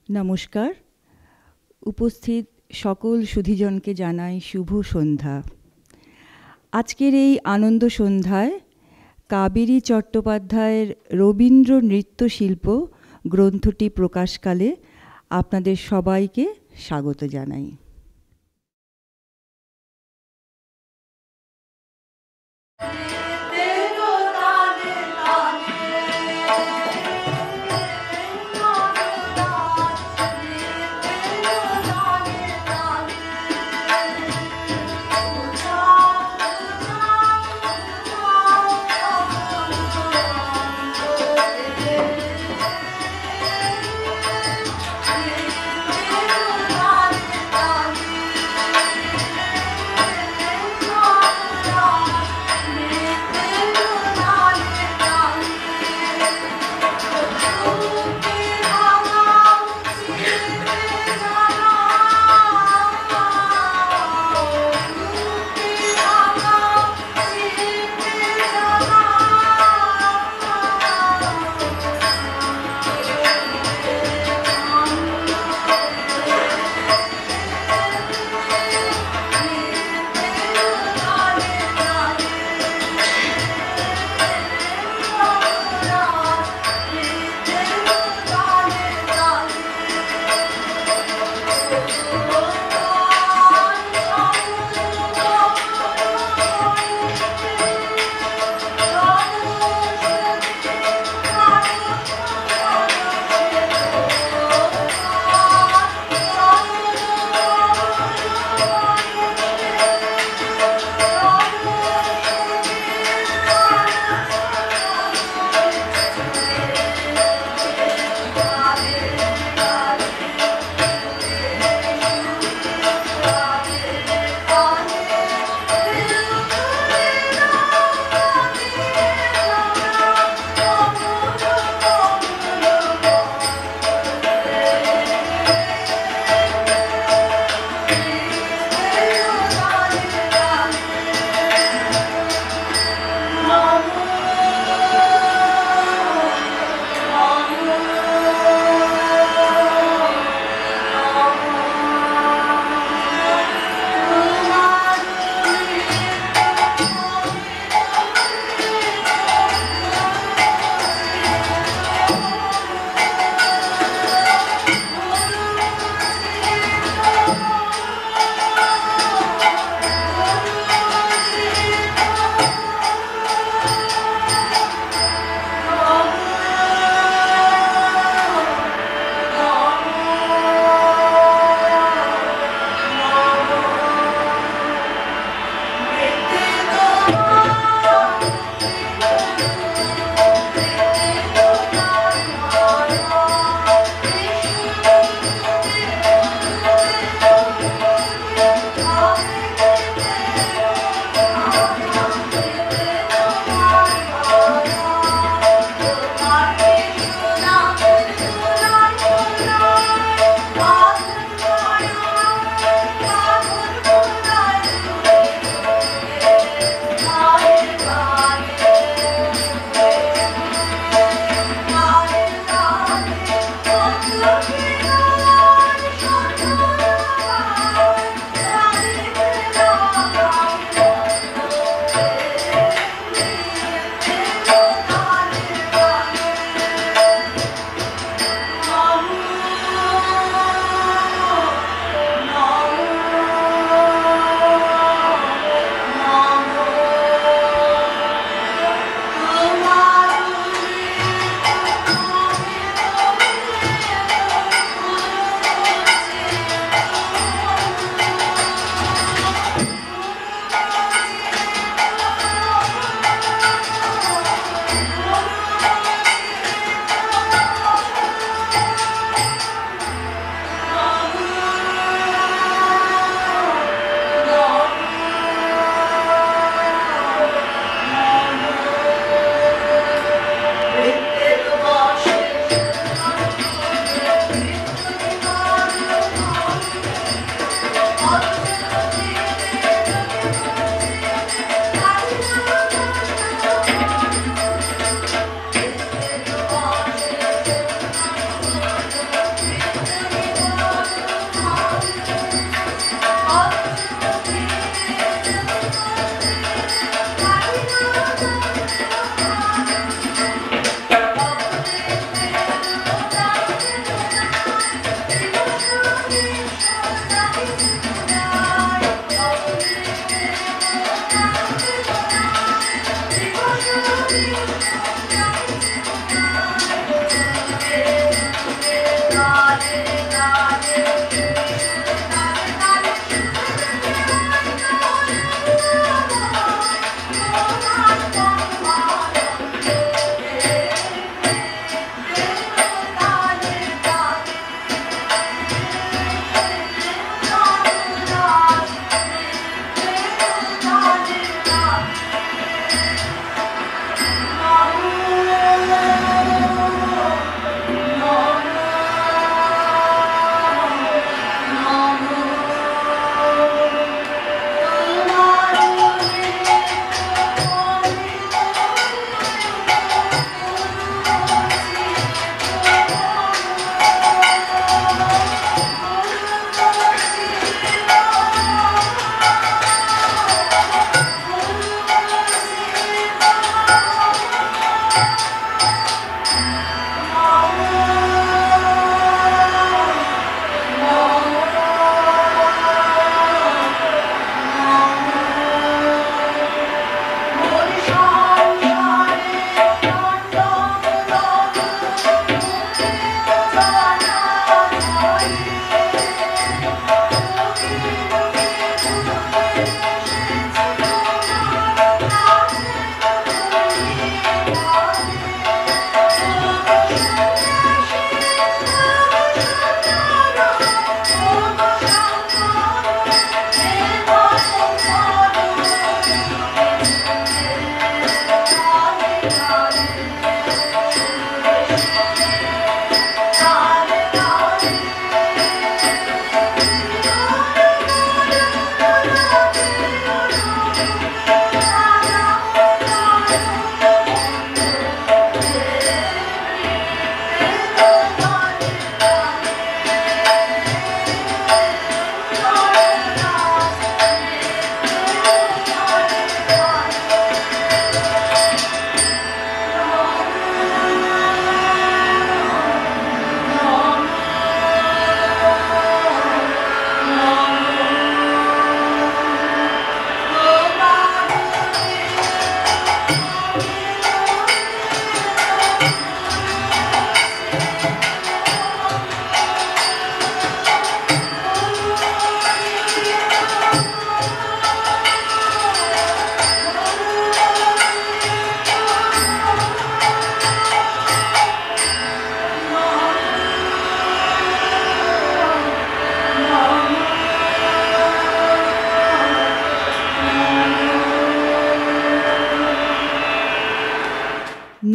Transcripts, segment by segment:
নমস্কার। উপস্থিত সকল সুধীজনকে জানাই শুভ সন্ধ্যা। আজকের এই আনন্দ সন্ধ্যায় কাবেরী চট্টোপাধ্যায়ের রবীন্দ্র নৃত্যশিল্প গ্রন্থটি প্রকাশকালে আপনাদের সবাইকে স্বাগত জানাই।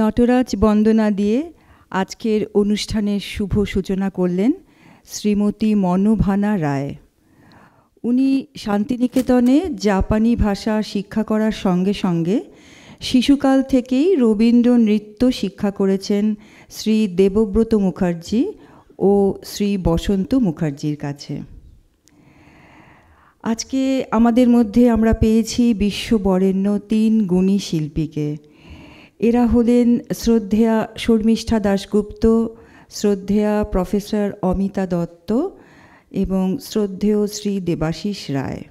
নটরাজ বন্দনা দিয়ে আজকের অনুষ্ঠানের শুভ সূচনা করলেন শ্রীমতী মনোভানা রায়। উনি শান্তিনিকেতনে জাপানি ভাষা শিক্ষা করার সঙ্গে সঙ্গে শিশুকাল থেকেই রবীন্দ্র নৃত্য শিক্ষা করেছেন শ্রী দেবব্রত মুখার্জি ও শ্রী বসন্ত মুখার্জির কাছে। আজকে আমাদের মধ্যে আমরা পেয়েছি বিশ্ববরেণ্য 3 গুণী শিল্পীকে। এরা হলেন শ্রদ্ধেয়া শর্মিষ্ঠা দাশগুপ্ত, শ্রদ্ধেয়া প্রফেসর অমিতা দত্ত এবং শ্রদ্ধেয় শ্রী দেবাশিস রায়।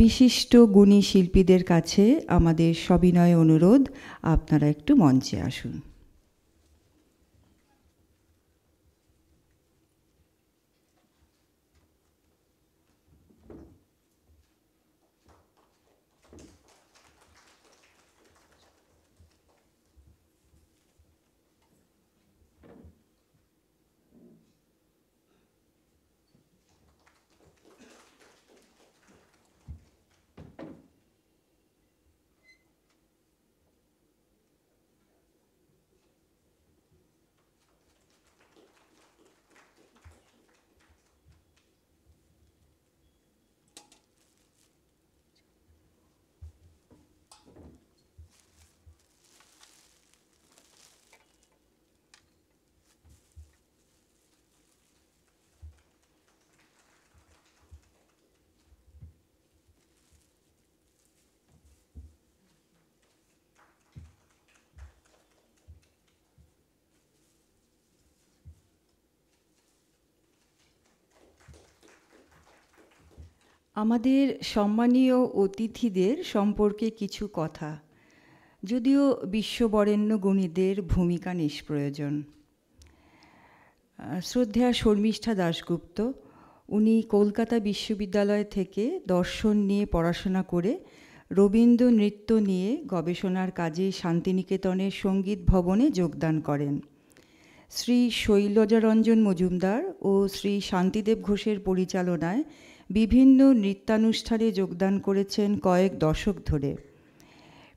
বিশিষ্ট গুণী শিল্পীদের কাছে আমাদের সবিনয় অনুরোধ, আপনারা একটু মঞ্চে আসুন। আমাদের সম্মানীয় অতিথিদের সম্পর্কে কিছু কথা, যদিও বিশ্ববরেণ্য গুণীদের ভূমিকা নিষ্প্রয়োজন। শ্রদ্ধেয়া শর্মিষ্ঠা দাশগুপ্ত, উনি কলকাতা বিশ্ববিদ্যালয় থেকে দর্শন নিয়ে পড়াশোনা করে রবীন্দ্র নৃত্য নিয়ে গবেষণার কাজে শান্তিনিকেতনের সঙ্গীত ভবনে যোগদান করেন। শ্রী শৈলজারঞ্জন মজুমদার ও শ্রী শান্তিদেব ঘোষের পরিচালনায় বিভিন্ন নৃত্যানুষ্ঠানে যোগদান করেছেন কয়েক দশক ধরে।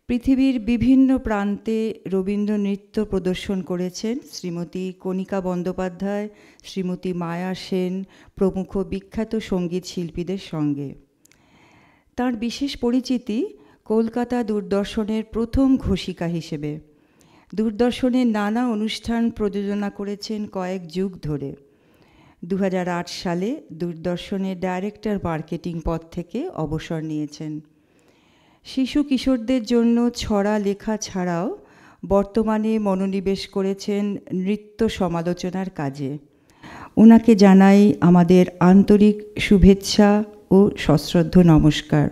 পৃথিবীর বিভিন্ন প্রান্তে রবীন্দ্র নৃত্য প্রদর্শন করেছেন শ্রীমতী কণিকা বন্দ্যোপাধ্যায়, শ্রীমতী মায়া সেন প্রমুখ বিখ্যাত সঙ্গীত শিল্পীদের সঙ্গে। তার বিশেষ পরিচিতি কলকাতা দূরদর্শনের প্রথম ঘোষিকা হিসেবে। দূরদর্শনের নানা অনুষ্ঠান প্রযোজনা করেছেন কয়েক যুগ ধরে। 2008 সালে দূরদর্শনের ডাইরেক্টর মার্কেটিং পদ থেকে অবসর নিয়েছেন। শিশু কিশোরদের জন্য ছড়া লেখা ছাড়াও বর্তমানে মনোনিবেশ করেছেন নৃত্য সমালোচনার কাজে। ওনাকে জানাই আমাদের আন্তরিক শুভেচ্ছা ও সশ্রদ্ধ নমস্কার।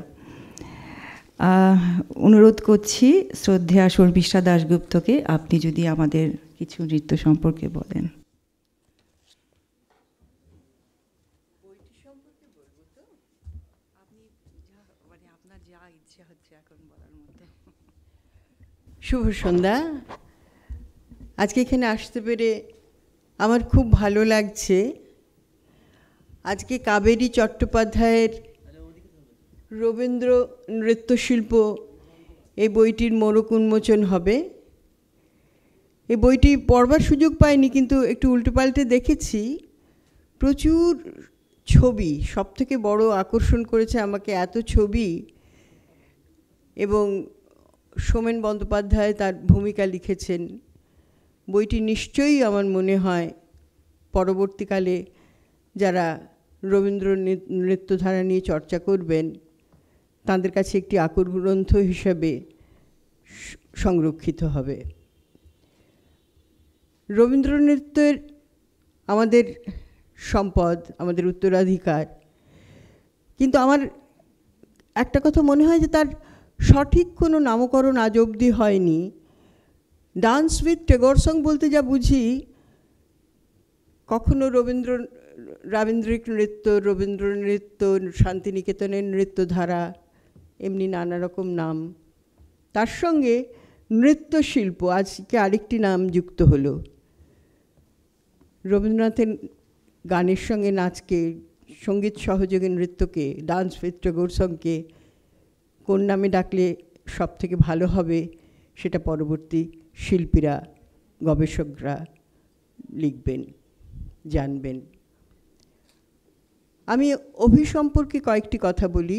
অনুরোধ করছি শ্রদ্ধেয়া শর্মিষ্ঠা দাশগুপ্তকে, আপনি যদি আমাদের কিছু নৃত্য সম্পর্কে বলেন। শুভ সন্ধ্যা। আজকে এখানে আসতে পেরে আমার খুব ভালো লাগছে। আজকে কাবেরী চট্টোপাধ্যায়ের রবীন্দ্র নৃত্যশিল্প এই বইটির মোড়ক উন্মোচন হবে। এই বইটি পড়বার সুযোগ পাইনি, কিন্তু একটু উল্টোপাল্টে দেখেছি। প্রচুর ছবি, সবথেকে বড় আকর্ষণ করেছে আমাকে এত ছবি, এবং সোমেন বন্দ্যোপাধ্যায় তার ভূমিকা লিখেছেন। বইটি নিশ্চয়ই আমার মনে হয় পরবর্তীকালে যারা রবীন্দ্র নৃত্যধারা নিয়ে চর্চা করবেন তাদের কাছে একটি আকর গ্রন্থ হিসাবে সংরক্ষিত হবে। রবীন্দ্র নৃত্যের আমাদের সম্পদ, আমাদের উত্তরাধিকার, কিন্তু আমার একটা কথা মনে হয় যে তার সঠিক কোনো নামকরণ আজ অবধি হয়নি। ডান্স উইথ টেগোর সং বলতে যা বুঝি, কখনো রবীন্দ্রিক নৃত্য, রবীন্দ্র নৃত্য, শান্তিনিকেতনের নৃত্যধারা, এমনি নানা রকম নাম, তার সঙ্গে নৃত্যশিল্প আজকে আরেকটি নাম যুক্ত হলো। রবীন্দ্রনাথের গানের সঙ্গে নাচকে, সঙ্গীত সহযোগী নৃত্যকে, ডান্স উইথ টেগোর সংকে কোন নামে ডাকলে সব থেকে ভালো হবে সেটা পরবর্তী শিল্পীরা, গবেষকরা লিখবেন, জানবেন। আমি অভি সম্পর্কে কয়েকটি কথা বলি।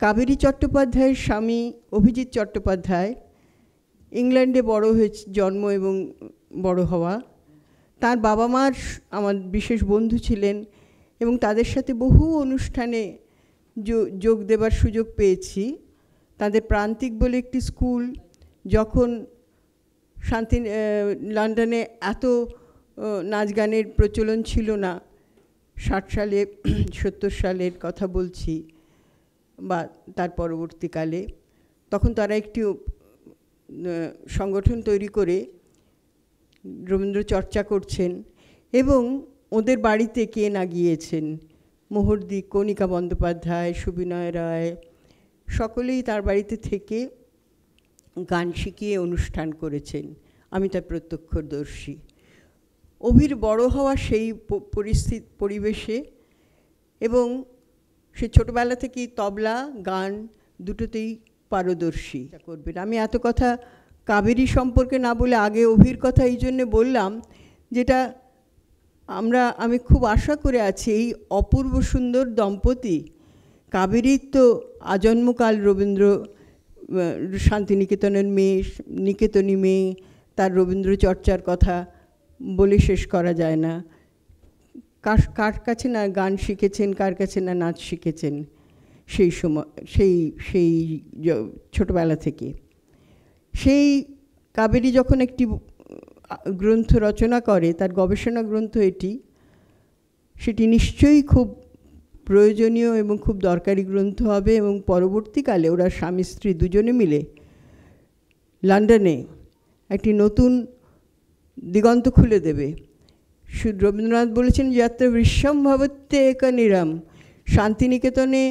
কাবেরী চট্টোপাধ্যায়ের স্বামী অভিজিৎ চট্টোপাধ্যায় ইংল্যান্ডে জন্ম এবং বড় হওয়া। তার বাবা মার আমার বিশেষ বন্ধু ছিলেন এবং তাদের সাথে বহু অনুষ্ঠানে যোগ দেবার সুযোগ পেয়েছি। তাদের প্রান্তিক বলে একটি স্কুল, যখন লন্ডনে এত নাচ গানের প্রচলন ছিল না, 60 সালে 70 সালের কথা বলছি, বা তার পরবর্তীকালে, তখন তারা একটি সংগঠন তৈরি করে রবীন্দ্র চর্চা করছেন এবং ওদের বাড়িতে কে না গিয়েছেন, মোহরদি, কণিকা বন্দ্যোপাধ্যায়, সুবিনয় রায়, সকলেই তার বাড়িতে থেকে গান শিখিয়ে অনুষ্ঠান করেছেন। আমি তার প্রত্যক্ষদর্শী। অভির বড় হওয়া সেই পরিবেশে, এবং সে ছোটবেলা থেকেই তবলা, গান দুটোতেই পারদর্শী করবেন। আমি এত কথা কাবেরী সম্পর্কে না বলে আগে অভির কথা এই জন্যে বললাম, যেটা আমি খুব আশা করে আছি এই অপূর্ব সুন্দর দম্পতি। কাবেরীর তো আজন্মকাল রবীন্দ্র শান্তিনিকেতনের মেয়ে, নিকেতনী মেয়ে, তার রবীন্দ্র চর্চার কথা বলে শেষ করা যায় না। কার কাছে না গান শিখেছেন, কার কাছে না নাচ শিখেছেন সেই সময়, সেই ছোটবেলা থেকে। সেই কাবেরী যখন একটি গ্রন্থ রচনা করে, তার গবেষণা গ্রন্থ সেটি নিশ্চয়ই খুব প্রয়োজনীয় এবং খুব দরকারি গ্রন্থ হবে, এবং পরবর্তীকালে ওরা স্বামী স্ত্রী দুজনে মিলে লন্ডনে একটি নতুন দিগন্ত খুলে দেবে। রবীন্দ্রনাথ বলেছেন, যাত্রা বিশ্বম ভবত্যে এক নিরম। শান্তিনিকেতনে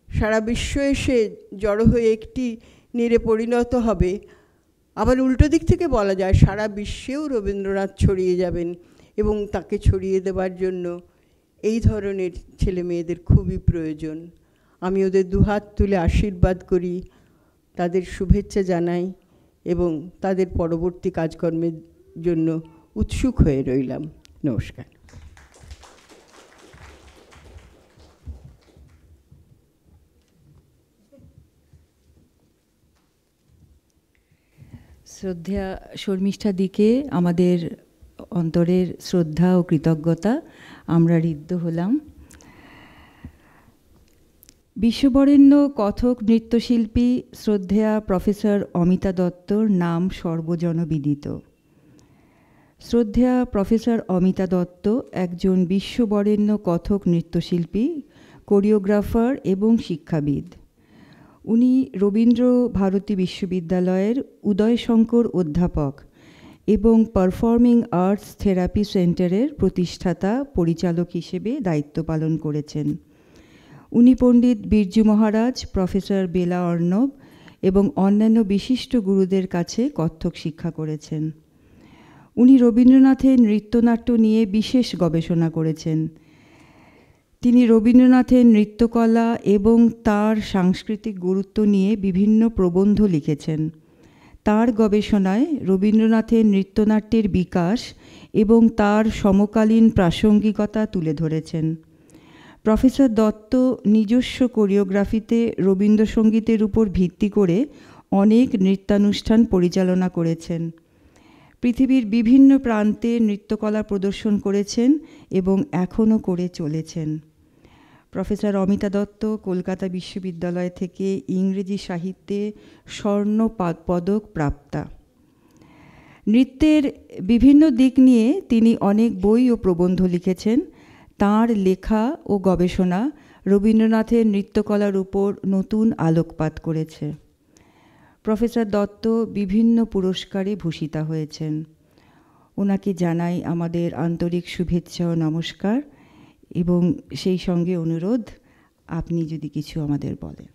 সারা বিশ্ব এসে জড়ো হয়ে একটি নীরে পরিণত হবে। আবার উল্টো দিক থেকে বলা যায়, সারা বিশ্বেও রবীন্দ্রনাথ ছড়িয়ে যাবেন, এবং তাকে ছড়িয়ে দেবার জন্য এই ধরনের ছেলে মেয়েদের খুবই প্রয়োজন। আমি ওদের দুহাত তুলে আশীর্বাদ করি, তাদের শুভেচ্ছা জানাই, এবং তাদের পরবর্তী কাজকর্মের জন্য উৎসুক হয়ে রইলাম। নমস্কার। শ্রদ্ধা শর্মিষ্ঠা দিকে আমাদের অন্তরের শ্রদ্ধা ও কৃতজ্ঞতা, আমরা ঋদ্ধ হলাম। বিশ্ববরেণ্য কথক নৃত্যশিল্পী শ্রদ্ধেয়া প্রফেসর অমিতা দত্তর নাম সর্বজনবিদিত। শ্রদ্ধেয়া প্রফেসর অমিতা দত্ত একজন বিশ্ববরেণ্য কথক নৃত্যশিল্পী, কোরিওগ্রাফার এবং শিক্ষাবিদ। উনি রবীন্দ্র ভারতী বিশ্ববিদ্যালয়ের উদয়শঙ্কর অধ্যাপক এবং পারফর্মিং আর্টস থেরাপি সেন্টারের প্রতিষ্ঠাতা পরিচালক হিসেবে দায়িত্ব পালন করেছেন। উনি পণ্ডিত বিরজু মহারাজ, প্রফেসর বেলা অর্ণব এবং অন্যান্য বিশিষ্ট গুরুদের কাছে কত্থক শিক্ষা করেছেন। উনি রবীন্দ্রনাথের নৃত্যনাট্য নিয়ে বিশেষ গবেষণা করেছেন। তিনি রবীন্দ্রনাথের নৃত্যকলা এবং তার সাংস্কৃতিক গুরুত্ব নিয়ে বিভিন্ন প্রবন্ধ লিখেছেন। তার গবেষণায় রবীন্দ্রনাথের নৃত্যনাট্যের বিকাশ এবং তার সমকালীন প্রাসঙ্গিকতা তুলে ধরেছেন। প্রফেসর দত্ত নিজস্ব কোরিওগ্রাফিতে রবীন্দ্রসঙ্গীতের উপর ভিত্তি করে অনেক নৃত্যানুষ্ঠান পরিচালনা করেছেন। পৃথিবীর বিভিন্ন প্রান্তে নৃত্যকলা প্রদর্শন করেছেন এবং এখনও করে চলেছেন। প্রফেসর অমিতা দত্ত কলকাতা বিশ্ববিদ্যালয় থেকে ইংরেজি সাহিত্যে স্বর্ণ পদক প্রাপ্তা। নৃত্যের বিভিন্ন দিক নিয়ে তিনি অনেক বই ও প্রবন্ধ লিখেছেন। তাঁর লেখা ও গবেষণা রবীন্দ্রনাথের নৃত্যকলার উপর নতুন আলোকপাত করেছে। প্রফেসর দত্ত বিভিন্ন পুরস্কারে ভূষিতা হয়েছেন। ওনাকে জানাই আমাদের আন্তরিক শুভেচ্ছা ও নমস্কার, এবং সেই সঙ্গে অনুরোধ, আপনি যদি কিছু আমাদের বলেন।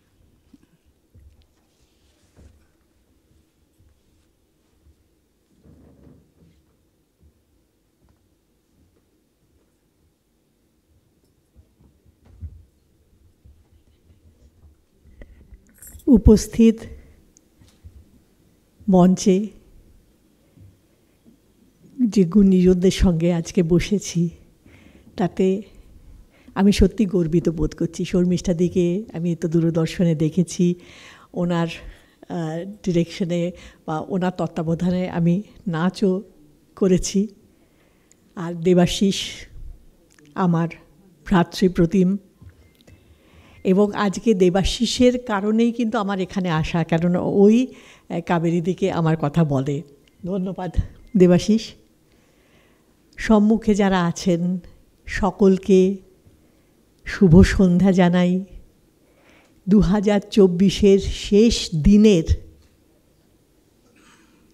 উপস্থিত মঞ্চে যে গুণীজনদের সঙ্গে আজকে বসেছি তাতে আমি সত্যি গর্বিত বোধ করছি। শর্মিষ্ঠাদিকে আমি তো দূরদর্শনে দেখেছি, ওনার ডিরেকশনে বা ওনার তত্ত্বাবধানে আমি নাচও করেছি। আর দেবাশিস আমার ভ্রাতৃপ্রতিম, এবং আজকে দেবাশিসের কারণেই কিন্তু আমার এখানে আসা, কারণ ওই কাবেরীদিকে আমার কথা বলে। ধন্যবাদ দেবাশিস। সম্মুখে যারা আছেন সকলকে শুভ সন্ধ্যা জানাই। 2024-এর শেষ দিনের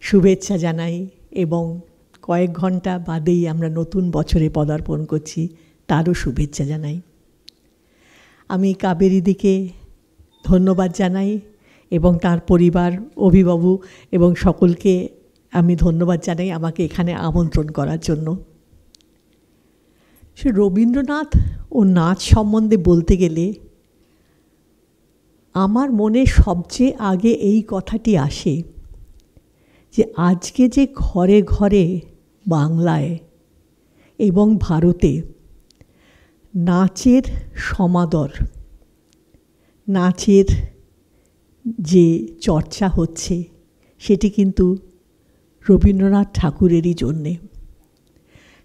শুভেচ্ছা জানাই, এবং কয়েক ঘন্টা বাদেই আমরা নতুন বছরে পদার্পণ করছি, তারও শুভেচ্ছা জানাই। আমি কাবেরীদিকে ধন্যবাদ জানাই এবং তার পরিবার, অভিবাবু এবং সকলকে আমি ধন্যবাদ জানাই আমাকে এখানে আমন্ত্রণ করার জন্য। সে রবীন্দ্রনাথ ও নাচ সম্বন্ধে বলতে গেলে আমার মনে সবচেয়ে আগে এই কথাটি আসে যে আজকে যে ঘরে ঘরে বাংলায় এবং ভারতে নাচের সমাদর, নাচের যে চর্চা হচ্ছে সেটি কিন্তু রবীন্দ্রনাথ ঠাকুরেরই জন্যে।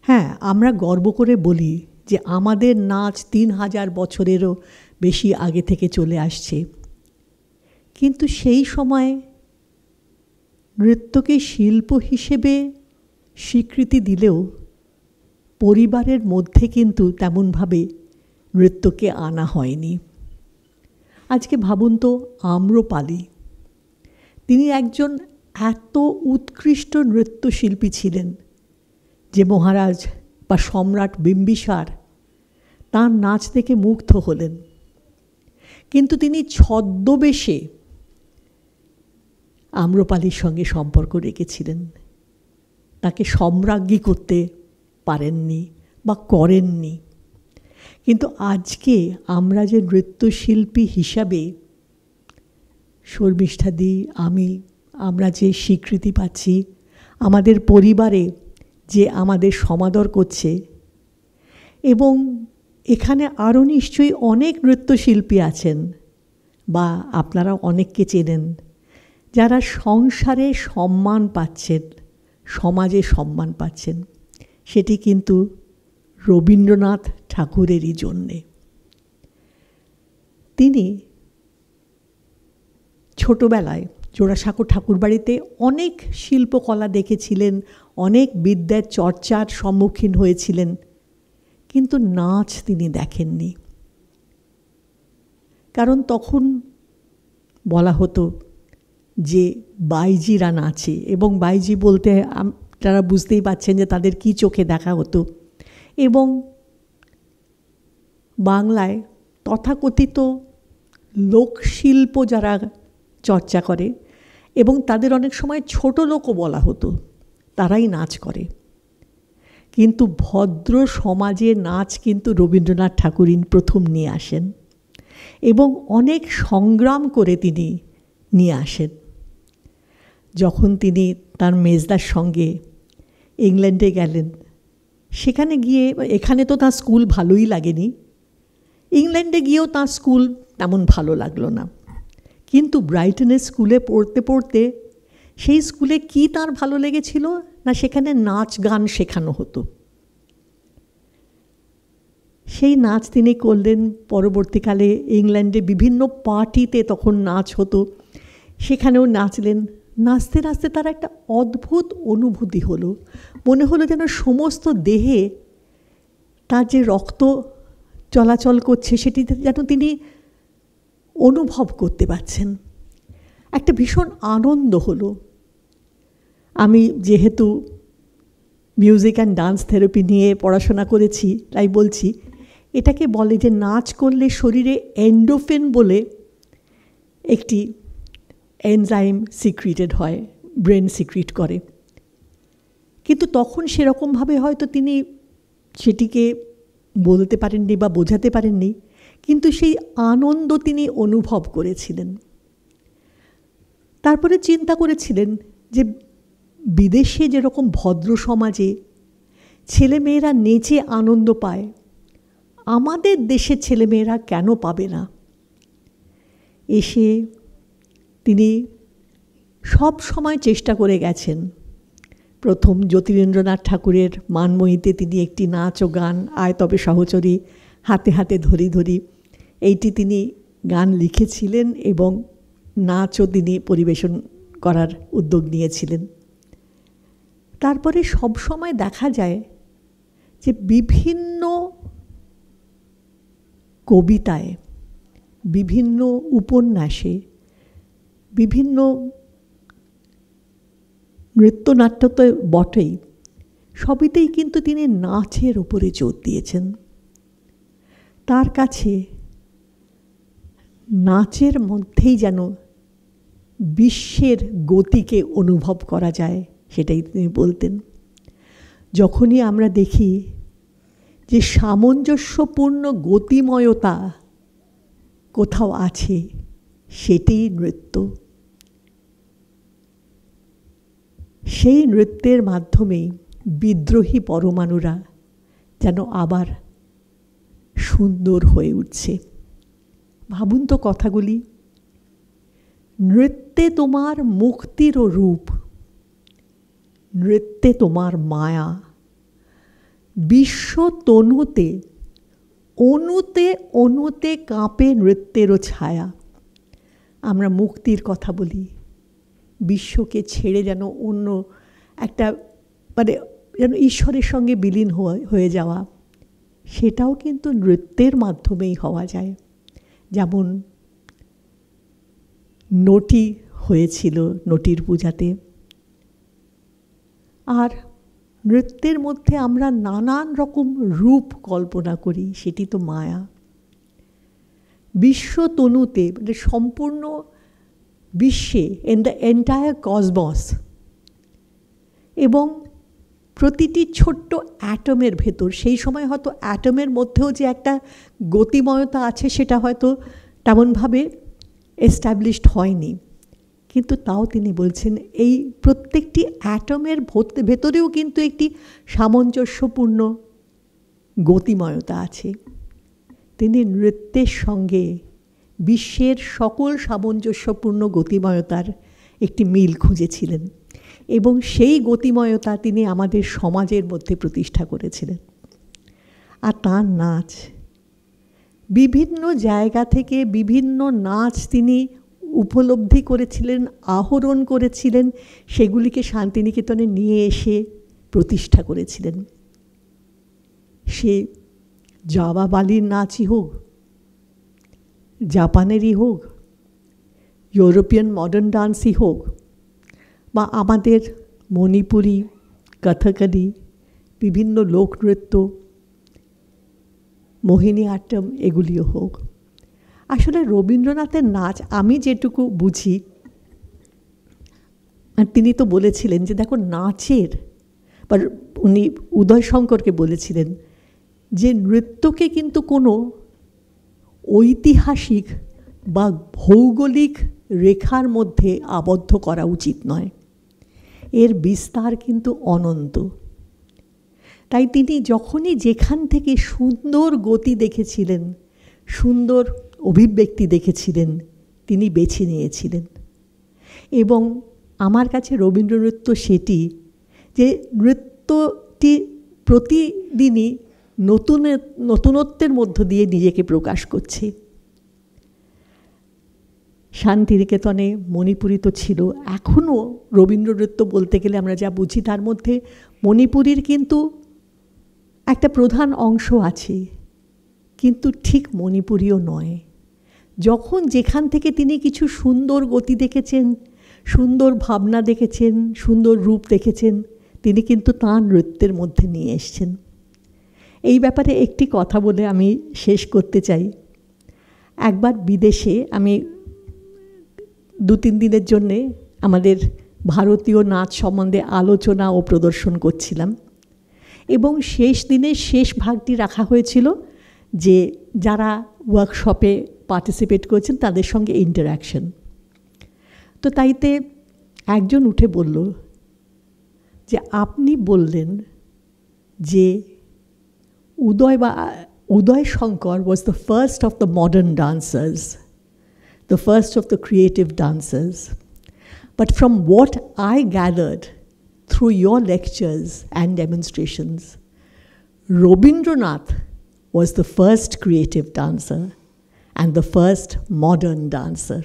হ্যাঁ, আমরা গর্ব করে বলি যে আমাদের নাচ 3000 বছরেরও বেশি আগে থেকে চলে আসছে, কিন্তু সেই সময় নৃত্যকে শিল্প হিসেবে স্বীকৃতি দিলেও পরিবারের মধ্যে কিন্তু তেমনভাবে নৃত্যকে আনা হয়নি। আজকে ভাবুন তো, আম্রপালি, তিনি একজন এত উৎকৃষ্ট নৃত্যশিল্পী ছিলেন যে মহারাজ বা সম্রাট বিম্বিসার তাঁর নাচ দেখে মুগ্ধ হলেন, কিন্তু তিনি ছদ্মবেশে আম্রপালির সঙ্গে সম্পর্ক রেখেছিলেন, তাকে সম্রাজ্ঞী করতে পারেননি বা করেননি। কিন্তু আজকে আমরা যে নৃত্যশিল্পী হিসাবে শর্মিষ্ঠাদি, আমরা যে স্বীকৃতি পাচ্ছি, আমাদের পরিবারে যে আমাদের সমাদর করছে, এবং এখানে আরও নিশ্চয়ই অনেক নৃত্যশিল্পী আছেন বা আপনারা অনেককে চেনেন যারা সংসারে সম্মান পাচ্ছেন, সমাজে সম্মান পাচ্ছেন, সেটি কিন্তু রবীন্দ্রনাথ ঠাকুরেরই জন্যে। তিনি ছোটোবেলায় জোড়াসাঁকো ঠাকুরবাড়িতে অনেক শিল্পকলা দেখেছিলেন, অনেক বিদ্যার চর্চার সম্মুখীন হয়েছিলেন, কিন্তু নাচ তিনি দেখেননি। কারণ তখন বলা হতো যে বাইজিরা নাচে, এবং বাইজি বলতে আপনারা বুঝতেই পারছেন যে তাদের কি চোখে দেখা হতো। এবং বাংলায় তথাকথিত লোকশিল্প যারা চর্চা করে, এবং তাদের অনেক সময় ছোট লোকও বলা হতো, তারাই নাচ করে। কিন্তু ভদ্র সমাজে নাচ কিন্তু রবীন্দ্রনাথ ঠাকুরই প্রথম নিয়ে আসেন, এবং অনেক সংগ্রাম করে তিনি নিয়ে আসেন। যখন তিনি তার মেজদার সঙ্গে ইংল্যান্ডে গেলেন, সেখানে গিয়ে, এখানে তো তার স্কুল ভালোই লাগেনি, ইংল্যান্ডে গিয়েও তার স্কুল তেমন ভালো লাগলো না, কিন্তু ব্রাইটনের স্কুলে পড়তে পড়তে সেই স্কুলে কি তার ভালো লেগেছিল না, সেখানে নাচ গান শেখানো হতো। সেই নাচ তিনি করলেন। পরবর্তীকালে ইংল্যান্ডে বিভিন্ন পার্টিতে তখন নাচ হতো, সেখানেও নাচলেন। নাচতে নাচতে তার একটা অদ্ভুত অনুভূতি হলো, মনে হলো যেন সমস্ত দেহে তার যে রক্ত চলাচল করছে সেটি যেন তিনি অনুভব করতে পারছেন। একটা ভীষণ আনন্দ হলো। আমি যেহেতু মিউজিক অ্যান্ড ডান্স থেরাপি নিয়ে পড়াশোনা করেছি, তাই বলছি, এটাকে বলে যে নাচ করলে শরীরে এন্ডোফিন বলে একটি এনজাইম সিক্রিটেড হয়, ব্রেন সিক্রিট করে। কিন্তু তখন সেরকমভাবে হয়তো তিনি সেটিকে বলতে পারেননি বা বোঝাতে পারেননি, কিন্তু সেই আনন্দ তিনি অনুভব করেছিলেন। তারপরে চিন্তা করেছিলেন যে বিদেশে যেরকম ভদ্র সমাজে ছেলেমেয়েরা নেচে আনন্দ পায়, আমাদের দেশের ছেলেমেয়েরা কেন পাবে না? এসে তিনি সব সময় চেষ্টা করে গেছেন। প্রথম জ্যোতিরিন্দ্রনাথ ঠাকুরের মানময়ীতে তিনি একটি নাচ ও গান আয় তবে সহচরী হাতে হাতে ধরি ধরি, এইটি তিনি গান লিখেছিলেন এবং নাচও তিনি পরিবেশন করার উদ্যোগ নিয়েছিলেন। তারপরে সব সময় দেখা যায় যে বিভিন্ন কবিতায়, বিভিন্ন উপন্যাসে, বিভিন্ন নৃত্যনাট্য তো বটেই, সবইতেই কিন্তু তিনি নাচের উপরে জোর দিয়েছেন। তার কাছে নাচের মধ্যেই যেন বিশ্বের গতিকে অনুভব করা যায়, সেটাই তিনি বলতেন। যখনই আমরা দেখি যে সামঞ্জস্যপূর্ণ গতিময়তা কোথাও আছে, সেটাই নৃত্য। সেই নৃত্যের মাধ্যমেই বিদ্রোহী পরমাণুরা যেন আবার সুন্দর হয়ে উঠছে। ভাবুন তো কথাগুলি, নৃত্যে তোমার মুক্তির রূপ, নৃত্যে তোমার মায়া, বিশ্ব তনুতে অনুতে অনুতে কাঁপে নৃত্যেরও ছায়া। আমরা মুক্তির কথা বলি, বিশ্বকে ছেড়ে যেন অন্য একটা মানে যেন ঈশ্বরের সঙ্গে বিলীন হয়ে যাওয়া, সেটাও কিন্তু নৃত্যের মাধ্যমেই হওয়া যায়। যেমন নটি হয়েছিল নটির পূজাতে। আর নৃত্যের মধ্যে আমরা নানান রকম রূপ কল্পনা করি, সেটি তো মায়া। বিশ্ব তনুতে মানে সম্পূর্ণ বিশ্বে, ইন দ্য এন্টায়ার কসমস, এবং প্রতিটি ছোট্ট অ্যাটমের ভেতর, সেই সময় হয়তো অ্যাটমের মধ্যেও যে একটা গতিময়তা আছে সেটা হয়তো তেমনভাবে এস্টাবলিশড হয়নি, কিন্তু তাও তিনি বলছেন এই প্রত্যেকটি অ্যাটমের ভেতরেও কিন্তু একটি সামঞ্জস্যপূর্ণ গতিময়তা আছে। তিনি নৃত্যের সঙ্গে বিশ্বের সকল সামঞ্জস্যপূর্ণ গতিময়তার একটি মিল খুঁজেছিলেন এবং সেই গতিময়তা তিনি আমাদের সমাজের মধ্যে প্রতিষ্ঠা করেছিলেন। আর তার নাচ, বিভিন্ন জায়গা থেকে বিভিন্ন নাচ তিনি উপলব্ধি করেছিলেন, আহরণ করেছিলেন, সেগুলিকে শান্তিনিকেতনে নিয়ে এসে প্রতিষ্ঠা করেছিলেন। সে জাভা বালির নাচই হোক, জাপানেরই হোক, ইউরোপিয়ান মডার্ন ডান্সই হোক, বা আমাদের মণিপুরি, কথকলি, বিভিন্ন লোকনৃত্য, মোহিনী আট্টম, এগুলিও হোক। আসলে রবীন্দ্রনাথের নাচ আমি যেটুকু বুঝি, আর তিনি তো বলেছিলেন যে দেখো নাচের, বা উনি উদয়শঙ্করকে বলেছিলেন যে নৃত্যকে কিন্তু কোনো ঐতিহাসিক বা ভৌগোলিক রেখার মধ্যে আবদ্ধ করা উচিত নয়, এর বিস্তার কিন্তু অনন্ত। তাই তিনি যখনই যেখান থেকে সুন্দর গতি দেখেছিলেন, সুন্দর অভিব্যক্তি দেখেছিলেন, তিনি বেছে নিয়েছিলেন। এবং আমার কাছে রবীন্দ্র নৃত্য সেটি যে নৃত্যটি প্রতিদিনই নতুনত্বের মধ্য দিয়ে নিজেকে প্রকাশ করছে। শান্তিনিকেতনে মণিপুরি তো ছিল, এখনও রবীন্দ্র নৃত্য বলতে গেলে আমরা যা বুঝি তার মধ্যে মণিপুরীর কিন্তু একটা প্রধান অংশ আছে, কিন্তু ঠিক মণিপুরীও নয়। যখন যেখান থেকে তিনি কিছু সুন্দর গতি দেখেছেন, সুন্দর ভাবনা দেখেছেন, সুন্দর রূপ দেখেছেন, তিনি কিন্তু তাঁর নৃত্যের মধ্যে নিয়ে এসছেন। এই ব্যাপারে একটি কথা বলে আমি শেষ করতে চাই। একবার বিদেশে আমি 2-3 দিনের জন্যে আমাদের ভারতীয় নাচ সম্বন্ধে আলোচনা ও প্রদর্শন করছিলাম, এবং শেষ দিনের শেষ ভাগটি রাখা হয়েছিল যে যারা ওয়ার্কশপে পার্টিসিপেট করেছেন তাদের সঙ্গে ইন্টারাকশন। তো তাইতে একজন উঠে বলল যে আপনি বললেন যে উদয় Shankar was the first of the modern dancers, the first of the creative dancers. But from what I gathered through your lectures and demonstrations, Rabindranath was the first creative dancer and the first modern dancer.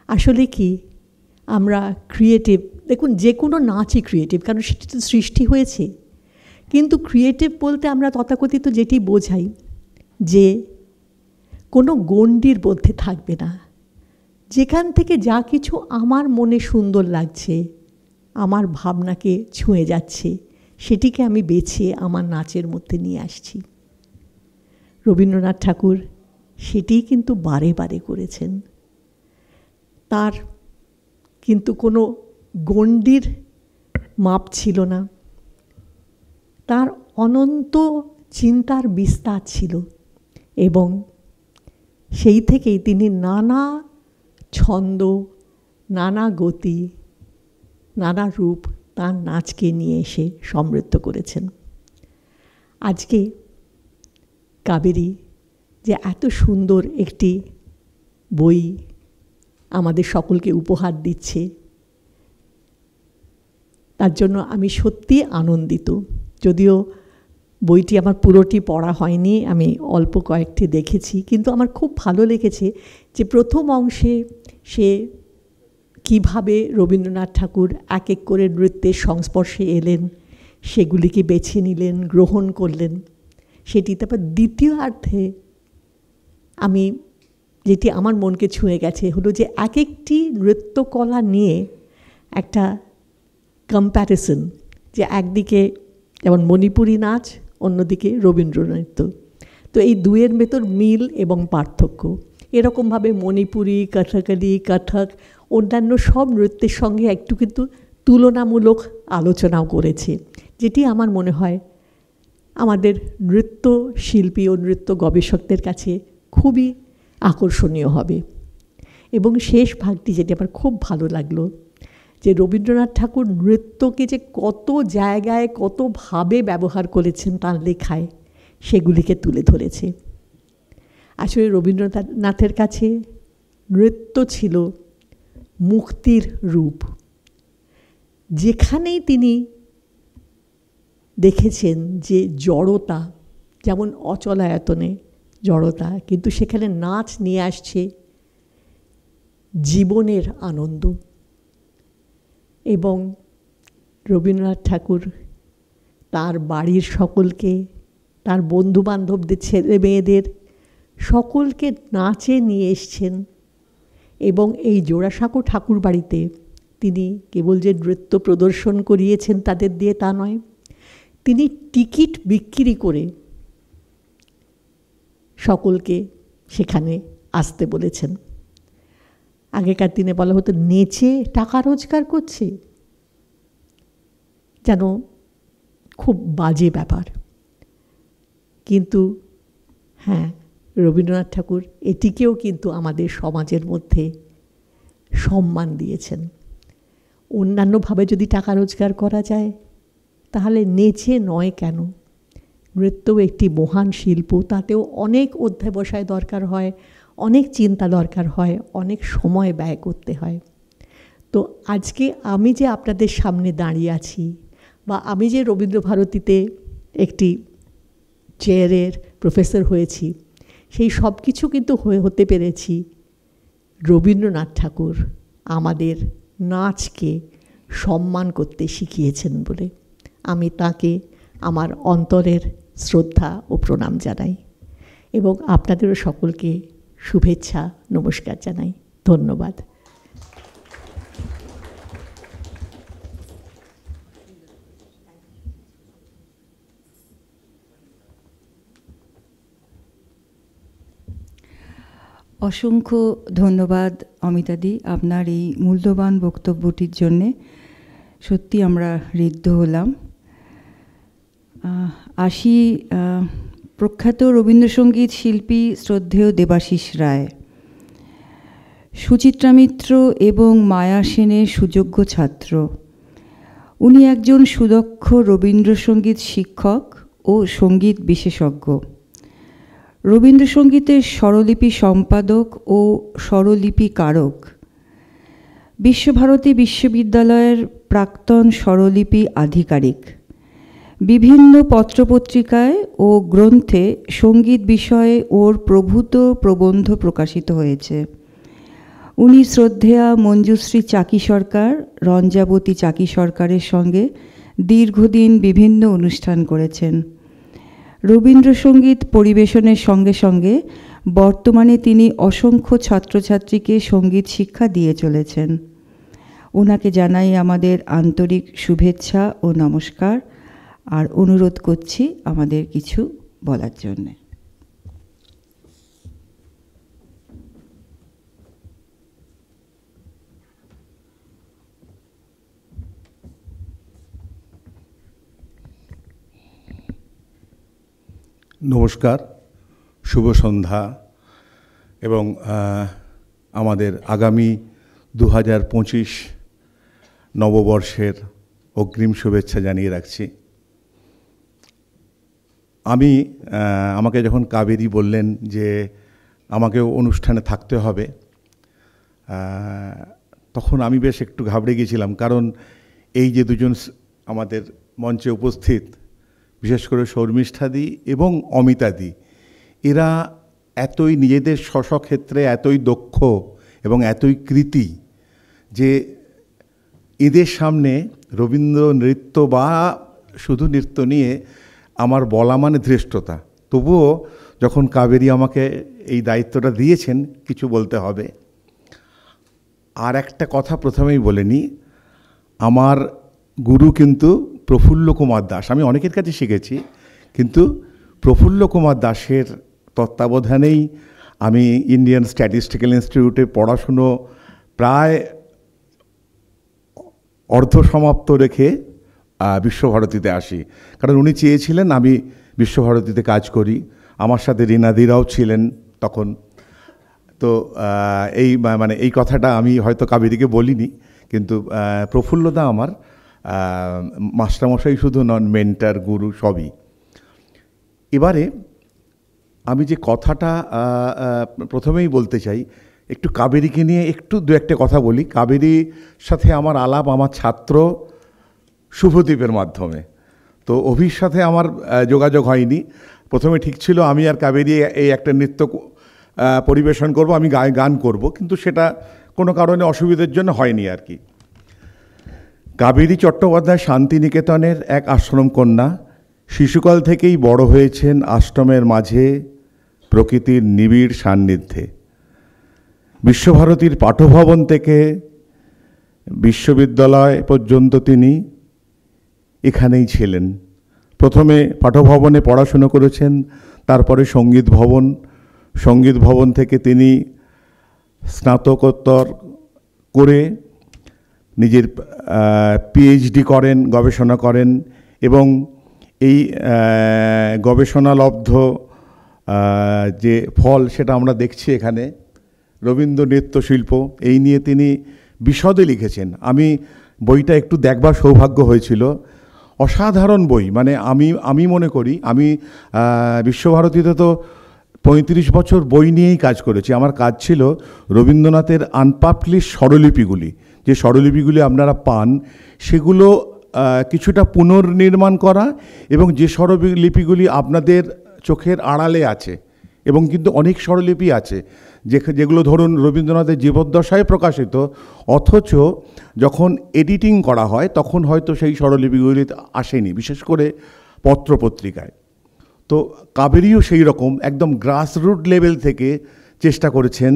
আসলে কি আমরা creative, দেখুন যে কোনো নাচই creative, কারণ সেটি তো সৃষ্টি হয়েছে। কিন্তু ক্রিয়েটিভ বলতে আমরা তথাকথিত যেটি বোঝাই যে কোনো গণ্ডির মধ্যে থাকবে না, যেখান থেকে যা কিছু আমার মনে সুন্দর লাগছে, আমার ভাবনাকে ছুঁয়ে যাচ্ছে, সেটিকে আমি বেছে আমার নাচের মধ্যে নিয়ে আসছি। রবীন্দ্রনাথ ঠাকুর সেটিই কিন্তু বারে বারে করেছেন। তার কিন্তু কোনো গণ্ডির মাপ ছিল না, তার অনন্ত চিন্তার বিস্তার ছিল, এবং সেই থেকেই তিনি নানা ছন্দ, নানা গতি, নানা রূপ তার নাচকে নিয়ে এসে সমৃদ্ধ করেছেন। আজকে কাবেরী যে এত সুন্দর একটি বই আমাদের সকলকে উপহার দিচ্ছে, তার জন্য আমি সত্যি আনন্দিত। যদিও বইটি আমার পুরোটি পড়া হয়নি, আমি অল্প কয়েকটি দেখেছি, কিন্তু আমার খুব ভালো লেগেছে যে প্রথম অংশে সে কিভাবে রবীন্দ্রনাথ ঠাকুর এক এক করে নৃত্যের সংস্পর্শে এলেন, সেগুলিকে বেছে নিলেন, গ্রহণ করলেন, সেটি। তারপর দ্বিতীয় অর্থে আমি যেটি আমার মনকে ছুঁয়ে গেছে হলো যে এক একটি নৃত্যকলা নিয়ে একটা কম্প্যারিসন, যে একদিকে যেমন মণিপুরী নাচ, অন্যদিকে রবীন্দ্রনৃত্য, তো এই দুয়ের ভেতর মিল এবং পার্থক্য। এরকমভাবে মণিপুরী, কথকলি, কথক, অন্যান্য সব নৃত্যের সঙ্গে একটু কিন্তু তুলনামূলক আলোচনাও করেছে, যেটি আমার মনে হয় আমাদের নৃত্য শিল্পী ও নৃত্য গবেষকদের কাছে খুবই আকর্ষণীয় হবে। এবং শেষ ভাগটি যেটি আমার খুব ভালো লাগলো, যে রবীন্দ্রনাথ ঠাকুর নৃত্যকে যে কত জায়গায় কতভাবে ব্যবহার করেছেন তার লেখায়, সেগুলিকে তুলে ধরেছে। আসলে রবীন্দ্রনাথের কাছে নৃত্য ছিল মুক্তির রূপ। যেখানেই তিনি দেখেছেন যে জড়তা, যেমন অচলায়তনে জড়তা, কিন্তু সেখানে নাচ নিয়ে আসছে জীবনের আনন্দ। এবং রবীন্দ্রনাথ ঠাকুর তার বাড়ির সকলকে, তার বন্ধুবান্ধবদের, ছেলে মেয়েদের সকলকে নাচে নিয়ে এসছেন। এবং এই জোড়াসাঁকো ঠাকুর বাড়িতে তিনি কেবল যে নৃত্য প্রদর্শন করিয়েছেন তাদের দিয়ে তা নয়, তিনি টিকিট বিক্রি করে সকলকে সেখানে আসতে বলেছেন। আগেকার দিনে বলা হতো নেচে টাকা রোজগার করছে, যেন খুব বাজে ব্যাপার। কিন্তু হ্যাঁ, রবীন্দ্রনাথ ঠাকুর এটিকেও কিন্তু আমাদের সমাজের মধ্যে সম্মান দিয়েছেন। অন্যান্যভাবে যদি টাকা রোজগার করা যায়, তাহলে নেচে নয় কেন? নৃত্যও একটি মহান শিল্প, তাতেও অনেক অধ্যবসায় দরকার হয়, অনেক চিন্তা দরকার হয়, অনেক সময় ব্যয় করতে হয়। তো আজকে আমি যে আপনাদের সামনে দাঁড়িয়ে আছি, বা আমি যে রবীন্দ্রভারতীতে একটি চেয়ারের প্রফেসর হয়েছি, সেই সব কিছু কিন্তু হতে পেরেছি রবীন্দ্রনাথ ঠাকুর আমাদের নাচকে সম্মান করতে শিখিয়েছেন বলে। আমি তাকে আমার অন্তরের শ্রদ্ধা ও প্রণাম জানাই, এবং আপনাদেরও সকলকে শুভেচ্ছা, নমস্কার জানাই। ধন্যবাদ। অসংখ্য ধন্যবাদ অমিতাদি, আপনার এই মূল্যবান বক্তব্যটির জন্যে। সত্যি আমরা ঋদ্ধ হলাম। আসি প্রখ্যাত রবীন্দ্রসঙ্গীত শিল্পী শ্রদ্ধেয় দেবাশিস রায়। সুচিত্রা মিত্র এবং মায়া সেনের সুযোগ্য ছাত্র। উনি একজন সুদক্ষ রবীন্দ্রসঙ্গীত শিক্ষক ও সঙ্গীত বিশেষজ্ঞ। রবীন্দ্রসঙ্গীতের স্বরলিপি সম্পাদক ও স্বরলিপিকারক। বিশ্বভারতী বিশ্ববিদ্যালয়ের প্রাক্তন স্বরলিপি আধিকারিক। বিভিন্ন পত্রপত্রিকায় ও গ্রন্থে সঙ্গীত বিষয়ে ওর প্রভূত প্রবন্ধ প্রকাশিত হয়েছে। উনি শ্রদ্ধেয়া মঞ্জুশ্রী চাকি সরকার, রঞ্জাবতী চাকি সরকারের সঙ্গে দীর্ঘদিন বিভিন্ন অনুষ্ঠান করেছেন। রবীন্দ্রসঙ্গীত পরিবেশনের সঙ্গে সঙ্গে বর্তমানে তিনি অসংখ্য ছাত্রছাত্রীকে সঙ্গীত শিক্ষা দিয়ে চলেছেন। ওনাকে জানাই আমাদের আন্তরিক শুভেচ্ছা ও নমস্কার, আর অনুরোধ করছি আমাদের কিছু বলার জন্যে। নমস্কার, শুভ সন্ধ্যা এবং আমাদের আগামী 2025 নববর্ষের অগ্রিম শুভেচ্ছা জানিয়ে রাখছি। আমাকে যখন কাবেরী বললেন যে আমাকেও অনুষ্ঠানে থাকতে হবে, তখন আমি বেশ একটু ঘাবড়ে গিয়েছিলাম, কারণ এই যে দুজন আমাদের মঞ্চে উপস্থিত, বিশেষ করে শর্মিষ্ঠাদি এবং অমিতাদি, এরা এতই নিজেদের স্বক্ষেত্রে এতই দক্ষ এবং এতই কৃতী যে এদের সামনে রবীন্দ্র নৃত্য বা শুধু নৃত্য নিয়ে আমার বলা মানে ধৃষ্টতা। তবুও যখন কাবেরী আমাকে এই দায়িত্বটা দিয়েছেন, কিছু বলতে হবে। আর একটা কথা প্রথমেই বলে নিই, আমার গুরু কিন্তু প্রফুল্ল কুমার দাস। আমি অনেকের কাছে শিখেছি, কিন্তু প্রফুল্ল কুমার দাসের তত্ত্বাবধানেই আমি ইন্ডিয়ান স্ট্যাটিস্টিক্যাল ইনস্টিটিউটে পড়াশুনো প্রায় অর্ধসমাপ্ত রেখে বিশ্বভারতীতে আসি। কারণ উনি চেয়েছিলেন আমি বিশ্বভারতীতে কাজ করি। আমার সাথে রীনাদিরাও ছিলেন তখন। তো এই কথাটা আমি হয়তো কাবেরীকে বলিনি, কিন্তু প্রফুল্লদা আমার মাস্টারমশাই শুধু নন, মেন্টার, গুরু সবই। এবারে আমি যে কথাটা প্রথমেই বলতে চাই, একটু কাবেরীকে নিয়ে একটু দু একটা কথা বলি। কাবেরীর সাথে আমার আলাপ আমার ছাত্র শুভদীপের মাধ্যমে। তো অভির সাথে আমার যোগাযোগ হয়নি। প্রথমে ঠিক ছিল আমি আর কাবেরী এই একটা নৃত্য পরিবেশন করব, আমি গান করব, কিন্তু সেটা কোনো কারণে অসুবিধার জন্য হয়নি আর কি। কাবেরী চট্টোপাধ্যায় শান্তিনিকেতনের এক আশ্রম কন্যা। শিশুকাল থেকেই বড় হয়েছেন আশ্রমের মাঝে প্রকৃতির নিবিড় সান্নিধ্যে। বিশ্বভারতীর পাঠভবন থেকে বিশ্ববিদ্যালয় পর্যন্ত তিনি এখানেই ছিলেন। প্রথমে পাঠভবনে পড়াশুনো করেছেন, তারপরে সঙ্গীত ভবন থেকে তিনি স্নাতকোত্তর করে নিজের পিএইচডি করেন, গবেষণা করেন, এবং এই গবেষণালব্ধ যে ফল সেটা আমরা দেখছি এখানে। রবীন্দ্র নৃত্যশিল্প এই নিয়ে তিনি বিশদে লিখেছেন। আমি বইটা একটু দেখবার সৌভাগ্য হয়েছিল। অসাধারণ বই। মানে আমি মনে করি, আমি বিশ্বভারতীতে তো 35 বছর বই নিয়েই কাজ করেছি। আমার কাজ ছিল রবীন্দ্রনাথের আনপাবলিশড স্বরলিপিগুলি, যে স্বরলিপিগুলি আপনারা পান সেগুলো কিছুটা পুনর্নির্মাণ করা, এবং যে স্বরলিপিগুলি আপনাদের চোখের আড়ালে আছে, এবং কিন্তু অনেক স্বরলিপি আছে যেগুলো ধরুন রবীন্দ্রনাথের জীবদ্দশায় প্রকাশিত, অথচ যখন এডিটিং করা হয় তখন হয়তো সেই স্বরলিপিগুলি আসেনি, বিশেষ করে পত্রপত্রিকায়। তো কাবেরীও সেই রকম একদম গ্রাসরুট লেভেল থেকে চেষ্টা করেছেন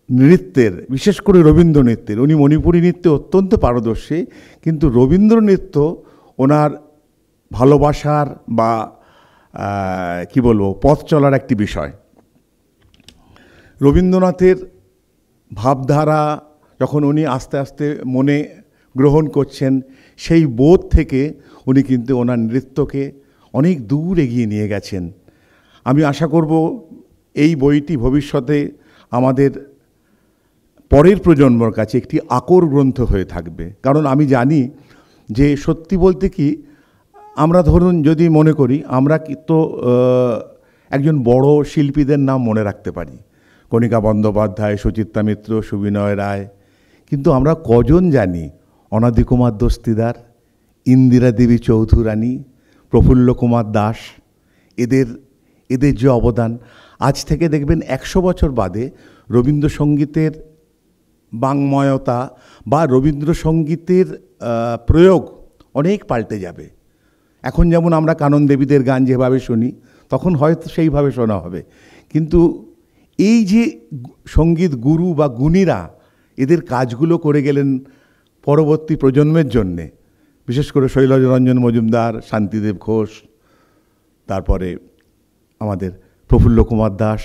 নৃত্যের, বিশেষ করে রবীন্দ্র নৃত্যের। উনি মণিপুরী নৃত্যে অত্যন্ত পারদর্শী, কিন্তু রবীন্দ্র নৃত্য ওনার ভালোবাসার বা কি বলবো পথ চলার একটি বিষয়। রবীন্দ্রনাথের ভাবধারা যখন উনি আস্তে আস্তে মনে গ্রহণ করছেন, সেই বোধ থেকে উনি কিন্তু ওনার নৃত্যকে অনেক দূর এগিয়ে নিয়ে গেছেন। আমি আশা করব এই বইটি ভবিষ্যতে আমাদের পরের প্রজন্মর কাছে একটি আকর গ্রন্থ হয়ে থাকবে। কারণ আমি জানি যে সত্যি বলতে কি, আমরা ধরুন যদি মনে করি, আমরা তো একজন বড় শিল্পীদের নাম মনে রাখতে পারি, কণিকা বন্দ্যোপাধ্যায়, সুচিত্রা মিত্র, সুবিনয় রায়, কিন্তু আমরা কজন জানি অনাদি কুমার দস্তিদার, ইন্দিরা দেবী চৌধুরানী, প্রফুল্ল কুমার দাস, এদের যে অবদান। আজ থেকে দেখবেন 100 বছর বাদে রবীন্দ্রসঙ্গীতের বাংময়তা বা রবীন্দ্রসঙ্গীতের প্রয়োগ অনেক পাল্টে যাবে। এখন যেমন আমরা কানন দেবীদের গান যেভাবে শুনি, তখন হয়তো সেইভাবে শোনা হবে, কিন্তু এই যে সঙ্গীত গুরু বা গুণীরা এদের কাজগুলো করে গেলেন পরবর্তী প্রজন্মের জন্যে, বিশেষ করে শৈলজরঞ্জন মজুমদার, শান্তিদেব ঘোষ, তারপরে আমাদের প্রফুল্ল কুমার দাস,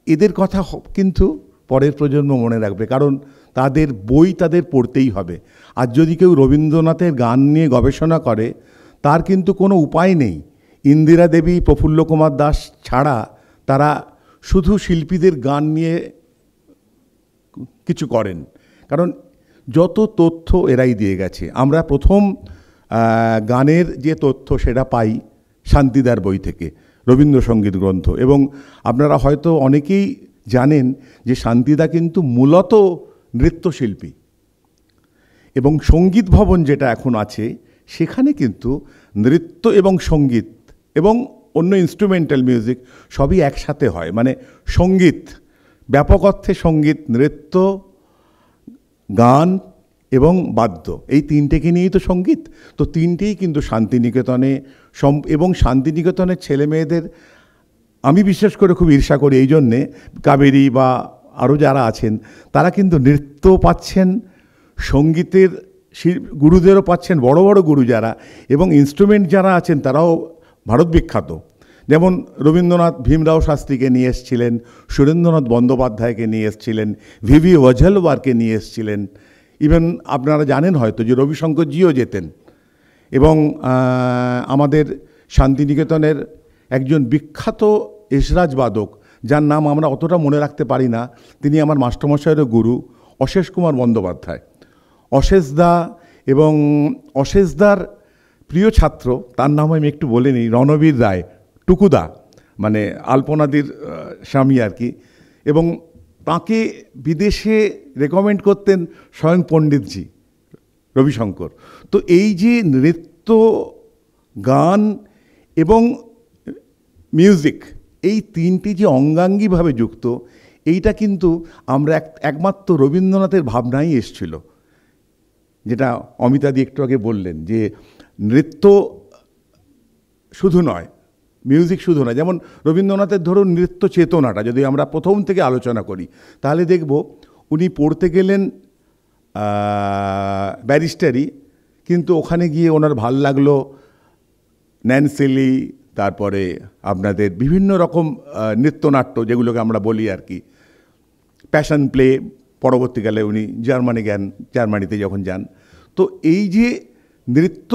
এদের কথা কিন্তু পরের প্রজন্ম মনে রাখবে, কারণ তাদের বই তাদের পড়তেই হবে। আর যদি কেউ রবীন্দ্রনাথের গান নিয়ে গবেষণা করে, তার কিন্তু কোনো উপায় নেই। ইন্দিরা দেবী, প্রফুল্ল কুমার দাস ছাড়া তারা শুধু শিল্পীদের গান নিয়ে কিছু করেন, কারণ যত তথ্য এরাই দিয়ে গেছে। আমরা প্রথম গানের যে তথ্য সেটা পাই শান্তিদার বই থেকে, রবীন্দ্রসঙ্গীত গ্রন্থ। এবং আপনারা হয়তো অনেকেই জানেন যে শান্তিদা কিন্তু মূলত নৃত্যশিল্পী, এবং সঙ্গীত ভবন যেটা এখন আছে সেখানে কিন্তু নৃত্য এবং সঙ্গীত এবং অন্য ইনস্ট্রুমেন্টাল মিউজিক সবই একসাথে হয়। মানে সঙ্গীত, ব্যাপক অর্থে সঙ্গীত, নৃত্য, গান এবং বাদ্য, এই তিনটেকে নিয়েই তো সঙ্গীত। তো তিনটেই কিন্তু শান্তিনিকেতনে, এবং শান্তিনিকেতনের ছেলে মেয়েদের আমি বিশেষ করে খুব ঈর্ষা করি এই জন্যে, কাবেরী বা আরও যারা আছেন তারা কিন্তু নৃত্য পাচ্ছেন, সঙ্গীতের গুরুদেরও পাচ্ছেন, বড় বড় গুরু যারা, এবং ইনস্ট্রুমেন্ট যারা আছেন তারাও ভারত বিখ্যাত। যেমন রবীন্দ্রনাথ ভীমরাও শাস্ত্রীকে নিয়ে এসেছিলেন, সুরেন্দ্রনাথ বন্দ্যোপাধ্যায়কে নিয়ে এসেছিলেন, ভিভি ওয়াঝলওয়ারকে নিয়ে এসেছিলেন, ইভেন আপনারা জানেন হয়তো যে রবিশঙ্করজিও যেতেন। এবং আমাদের শান্তিনিকেতনের একজন বিখ্যাত এসরাজ বাদক, যার নাম আমরা অতটা মনে রাখতে পারি না, তিনি আমার মাস্টারমশাইয়েরও গুরু, অশেষ কুমার বন্দ্যোপাধ্যায়। অশেষদা, এবং অশেষদার প্রিয় ছাত্র, তার নাম আমি একটু বলে নিই, রণবীর রায়, টুকুদা, মানে আলপনাদির স্বামী আর কি। এবং তাকে বিদেশে রেকমেন্ড করতেন স্বয়ং পণ্ডিতজি রবিশঙ্কর। তো এই যে নৃত্য, গান এবং মিউজিক, এই তিনটি যে অঙ্গাঙ্গিভাবে যুক্ত, এইটা কিন্তু আমরা একমাত্র রবীন্দ্রনাথের ভাবনাই এসছিল, যেটা অমিতাদি একটু আগে বললেন, যে নৃত্য শুধু নয়, মিউজিক শুধু নয়। যেমন রবীন্দ্রনাথের ধরুন নৃত্য চেতনাটা যদি আমরা প্রথম থেকে আলোচনা করি, তাহলে দেখব উনি পড়তে গেলেন ব্যারিস্টারি, কিন্তু ওখানে গিয়ে ওনার ভাল লাগলো ন্যান্সেলি, তারপরে আপনাদের বিভিন্ন রকম নৃত্যনাট্য যেগুলোকে আমরা বলি আর কি, প্যাশন প্লে। পরবর্তীকালে উনি জার্মানিতে যখন যান, তো এই যে নৃত্য,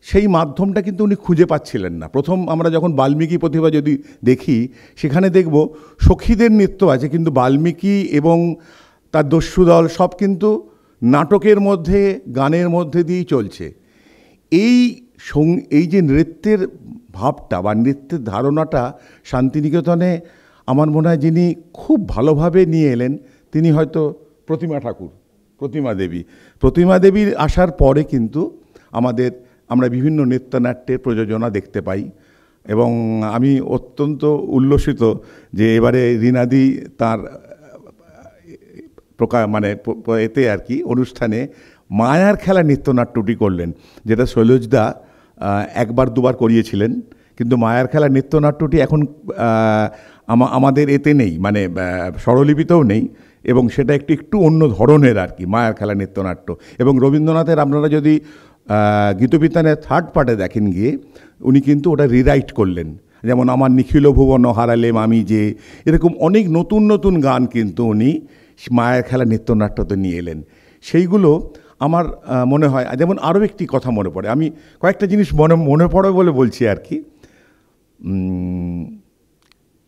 সেই মাধ্যমটা কিন্তু উনি খুঁজে পাচ্ছিলেন না। প্রথম আমরা যখন বাল্মীকি প্রতিভা যদি দেখি, সেখানে দেখব সখীদের নৃত্য আছে, কিন্তু বাল্মীকি এবং তার দস্যুদল সব কিন্তু নাটকের মধ্যে, গানের মধ্যে দিয়েই চলছে। এই যে নৃত্যের ভাবটা বা নৃত্যের ধারণাটা শান্তিনিকেতনে আমার মনে হয় যিনি খুব ভালোভাবে নিয়ে এলেন, তিনি হয়তো প্রতিমা দেবীর আসার পরে কিন্তু আমরা বিভিন্ন নৃত্যনাট্যের প্রযোজনা দেখতে পাই। এবং আমি অত্যন্ত উল্লসিত যে এবারে রীনাদি তার এতে আর কি অনুষ্ঠানে মায়ার খেলা নৃত্যনাট্যটি করলেন, যেটা শৈলজদা একবার দুবার করিয়েছিলেন, কিন্তু মায়ার খেলা নৃত্যনাট্যটি এখন আমাদের এতে নেই, মানে স্বরলিপিতেও নেই, এবং সেটা একটু অন্য ধরনের আর কি মায়ার খেলা নৃত্যনাট্য। এবং রবীন্দ্রনাথের আপনারা যদি গীতবিতানের থার্ড পার্টে দেখেন গিয়ে, উনি কিন্তু ওটা রিরাইট করলেন, যেমন আমার নিখিল ভুবন হারালেম আমি যে, এরকম অনেক নতুন নতুন গান কিন্তু উনি মায়ের খেলা নৃত্যনাট্যতে নিয়ে এলেন। সেইগুলো আমার মনে হয়, যেমন আরও একটি কথা মনে পড়ে, আমি কয়েকটা জিনিস মনে পড়ে বলে বলছি আর কি।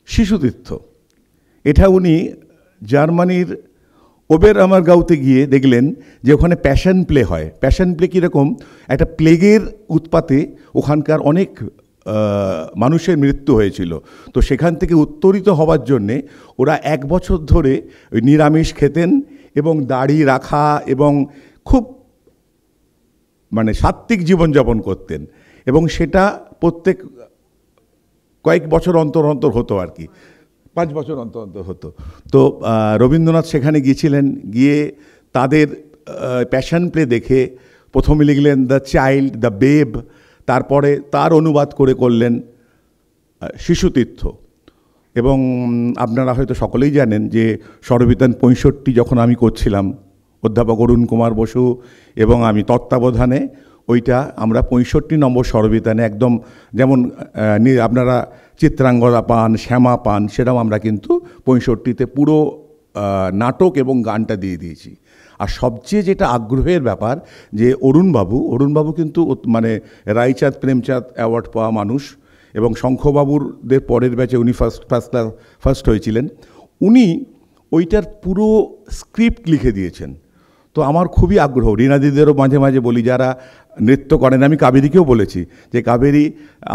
শিশুতীর্থ, এটা উনি জার্মানির ওবের আমার গাঁওতে গিয়ে দেখলেন যে ওখানে প্যাশন প্লে হয়। প্যাশন প্লে কীরকম, একটা প্লেগের উৎপাতে ওখানকার অনেক মানুষের মৃত্যু হয়েছিল। তো সেখান থেকে উত্তরিত হওয়ার জন্যে ওরা 1 বছর ধরে ওই নিরামিষ খেতেন এবং দাড়ি রাখা এবং খুব মানে সাত্ত্বিক জীবনযাপন করতেন, এবং সেটা প্রত্যেক কয়েক বছর অন্তর অন্তর হতো আর কি, 5 বছর অন্তর অন্তর হতো। তো রবীন্দ্রনাথ সেখানে গিয়েছিলেন, গিয়ে তাদের প্যাশন প্লে দেখে প্রথমে লিখলেন দ্য চাইল্ড, দ্য বেব, তারপরে তার অনুবাদ করে করলেন শিশুতীর্থ। এবং আপনারা হয়তো সকলেই জানেন যে স্বরবিতান 65 যখন আমি করছিলাম, অধ্যাপক অরুণ কুমার বসু এবং আমি তত্ত্বাবধানে, ওইটা আমরা 65 নম্বর স্বরবিতানে একদম যেমন আপনারা চিত্রাঙ্গদা পান, শ্যামা পান, সেটাও আমরা কিন্তু 65তে পুরো নাটক এবং গানটা দিয়ে দিয়েছি। আর সবচেয়ে যেটা আগ্রহের ব্যাপার যে অরুণবাবু কিন্তু মানে রায়চাঁদ প্রেমচাঁদ অ্যাওয়ার্ড পাওয়া মানুষ, এবং শঙ্খবাবুরদের পরের ব্যাচে উনি ফার্স্ট হয়েছিলেন। উনি ওইটার পুরো স্ক্রিপ্ট লিখে দিয়েছেন। তো আমার খুবই আগ্রহ, রীনাদিদেরও মাঝে মাঝে বলি যারা নৃত্য করেন, আমি কাবেরীকেও বলেছি যে কাবেরী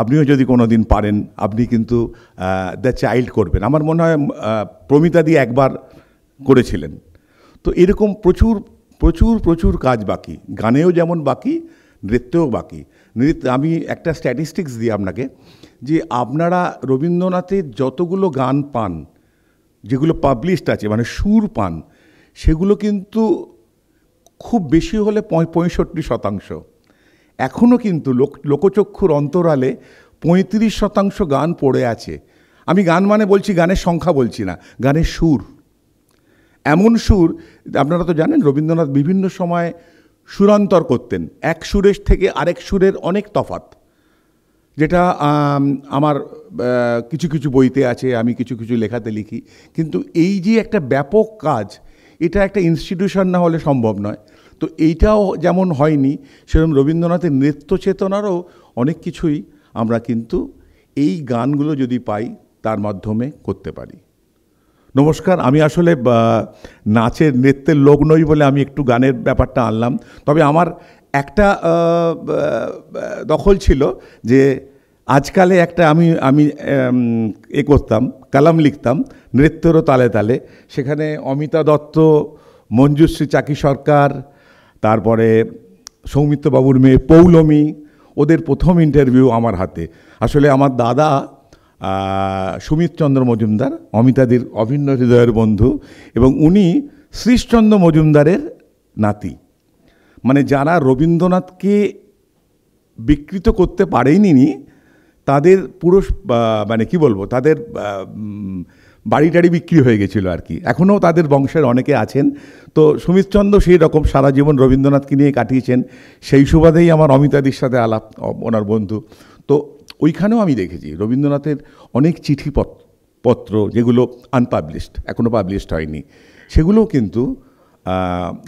আপনিও যদি কোনো দিন পারেন আপনি কিন্তু দ্য চাইল্ড করবেন। আমার মনে হয় প্রমিতাদি একবার করেছিলেন। তো এরকম প্রচুর প্রচুর প্রচুর কাজ বাকি, গানেও যেমন বাকি, নৃত্যেও বাকি। আমি একটা স্ট্যাটিস্টিক্স দিই আপনাকে, যে আপনারা রবীন্দ্রনাথের যতগুলো গান পান, যেগুলো পাবলিশড আছে, মানে সুর পান, সেগুলো কিন্তু খুব বেশি হলে 65%। এখনও কিন্তু লোকচক্ষুর অন্তরালে 35% গান পড়ে আছে। আমি গান মানে বলছি, গানের সংখ্যা বলছি না, গানের সুর। এমন সুর, আপনারা তো জানেন রবীন্দ্রনাথ বিভিন্ন সময় সুরান্তর করতেন, এক সুরের থেকে আরেক সুরের অনেক তফাৎ, যেটা আমার কিছু কিছু বইতে আছে, আমি কিছু কিছু লেখাতে লিখি। কিন্তু এই যে একটা ব্যাপক কাজ, এটা একটা ইনস্টিটিউশন না হলে সম্ভব নয়। তো এইটাও যেমন হয়নি, সেরকম রবীন্দ্রনাথের নৃত্য চেতনারও অনেক কিছুই আমরা কিন্তু এই গানগুলো যদি পাই তার মাধ্যমে করতে পারি। নমস্কার, আমি আসলে নাচের নৃত্যের লোক নই বলে আমি একটু গানের ব্যাপারটা আনলাম। তবে আমার একটা দখল ছিল যে আজকালে একটা আমি করতাম, কালাম লিখতাম নৃত্যেরও তালে তালে। সেখানে অমিতা দত্ত, মঞ্জুশ্রী চাকি সরকার, তারপরে সৌমিত্রবাবুর মেয়ে পৌলমী, ওদের প্রথম ইন্টারভিউ আমার হাতে। আসলে আমার দাদা সুমিতচন্দ্র মজুমদার, অমিতাদির অভিন্ন হৃদয়ের বন্ধু, এবং উনি শ্রীশচন্দ্র মজুমদারের নাতি। মানে যারা রবীন্দ্রনাথকে বিকৃত করতে পারেনি, তাদের পুরো মানে কি বলবো, তাদের বাড়ি টাড়ি বিক্রি হয়ে গেছিলো আর কি। এখনও তাদের বংশের অনেকে আছেন। তো সুমিতচন্দ্র সেই রকম সারা জীবন রবীন্দ্রনাথকে নিয়ে কাটিয়েছেন। সেই সুবাদেই আমার অমিতাদির সাথে আলাপ, ওনার বন্ধু। তো ওইখানেও আমি দেখেছি রবীন্দ্রনাথের অনেক চিঠিপত্র যেগুলো আনপাবলিশড, এখনও পাবলিশড হয়নি, সেগুলোও কিন্তু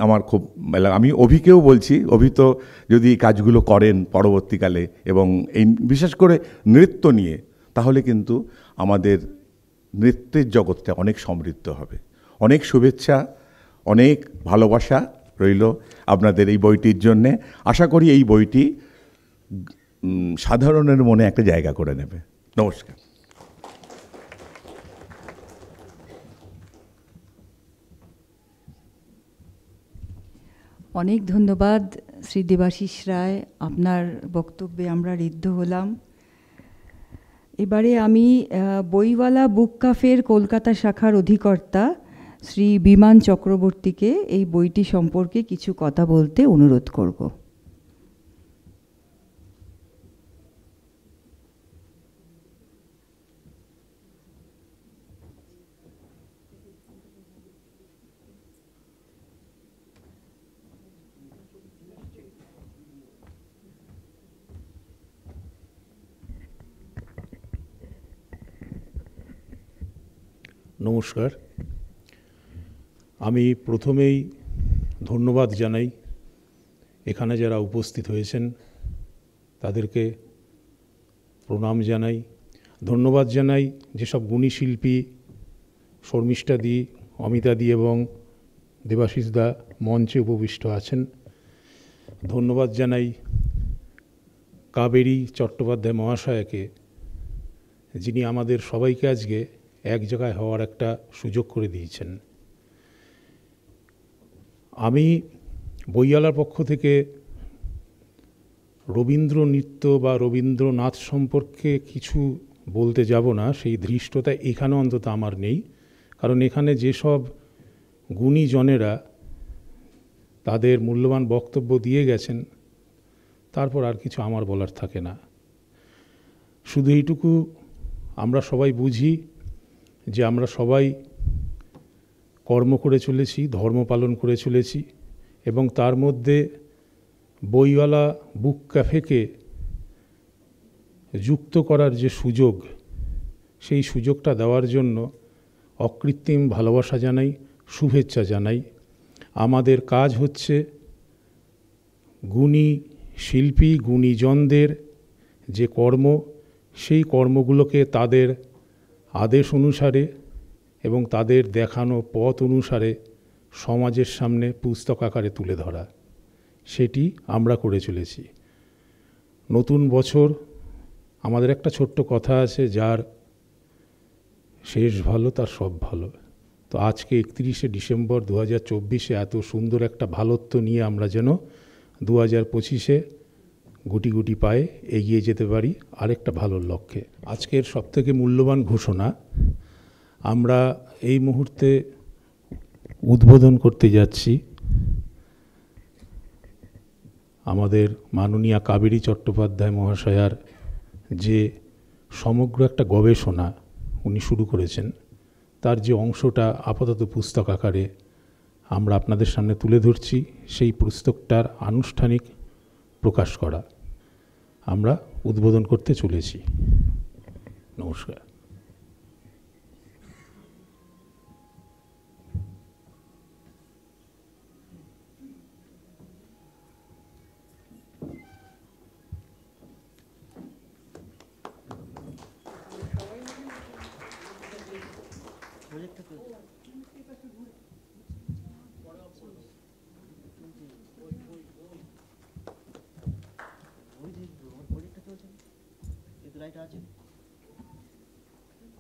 আমার খুব, আমি অভিকেও বলছি, অভি তো যদি কাজগুলো করেন পরবর্তীকালে এবং এই বিশেষ করে নৃত্য নিয়ে, তাহলে কিন্তু আমাদের নৃত্যের জগৎটা অনেক সমৃদ্ধ হবে। অনেক শুভেচ্ছা, অনেক ভালোবাসা রইল আপনাদের এই বইটির জন্যে। আশা করি এই বইটি সাধারণের মনে একটা জায়গা করে নেবে। নমস্কার। অনেক ধন্যবাদ শ্রী দেবাশিস রায়, আপনার বক্তব্যে আমরা ঋদ্ধ হলাম। এবারে আমি বইওয়ালা বুক কাফের কলকাতা শাখার অধিকর্তা শ্রী বিমান চক্রবর্তীকে এই বইটি সম্পর্কে কিছু কথা বলতে অনুরোধ করব। নমস্কার। আমি প্রথমেই ধন্যবাদ জানাই এখানে যারা উপস্থিত হয়েছেন তাদেরকে প্রণাম জানাই। ধন্যবাদ জানাই যেসব গুণী শিল্পী শর্মিষ্ঠাদি, অমিতাদি এবং দেবাশিস দা মঞ্চে উপবিষ্ট আছেন। ধন্যবাদ জানাই কাবেরী চট্টোপাধ্যায় মহাশয়াকে, যিনি আমাদের সবাইকে আজকে এক জায়গায় হওয়ার একটা সুযোগ করে দিয়েছেন। আমি বইয়ালার পক্ষ থেকে রবীন্দ্র নৃত্য বা রবীন্দ্রনাথ সম্পর্কে কিছু বলতে যাব না, সেই ধৃষ্টতা এখানে অন্তত আমার নেই। কারণ এখানে যেসব গুণীজনেরা তাদের মূল্যবান বক্তব্য দিয়ে গেছেন, তারপর আর কিছু আমার বলার থাকে না। শুধু এইটুকু আমরা সবাই বুঝি যে আমরা সবাই কর্ম করে চলেছি, ধর্ম পালন করে চলেছি, এবং তার মধ্যে বইওয়ালা বুক ক্যাফেকে যুক্ত করার যে সুযোগ, সেই সুযোগটা দেওয়ার জন্য অকৃত্রিম ভালোবাসা জানাই, শুভেচ্ছা জানাই। আমাদের কাজ হচ্ছে গুণী শিল্পী, গুণীজনদের যে কর্ম, সেই কর্মগুলোকে তাদের আদেশ অনুসারে এবং তাদের দেখানো পথ অনুসারে সমাজের সামনে পুস্তক আকারে তুলে ধরা, সেটি আমরা করে চলেছি। নতুন বছর, আমাদের একটা ছোট্ট কথা আছে, যার শেষ ভালো তার সব ভালো। তো আজকে 31শে ডিসেম্বর 2024 এত সুন্দর একটা ভালোত্ব নিয়ে আমরা যেন 2025-এ গুটি গুটি পায়ে এগিয়ে যেতে পারি আরেকটা ভালোর লক্ষ্যে। আজকের সবথেকে মূল্যবান ঘোষণা আমরা এই মুহূর্তে উদ্বোধন করতে যাচ্ছি আমাদের মাননীয়া কাবেরী চট্টোপাধ্যায় মহাশয়ার যে সমগ্র একটা গবেষণা উনি শুরু করেছেন, তার যে অংশটা আপাতত পুস্তক আকারে আমরা আপনাদের সামনে তুলে ধরছি, সেই পুস্তকটার আনুষ্ঠানিক প্রকাশ করা আমরা উদ্বোধন করতে চলেছি। নমস্কার।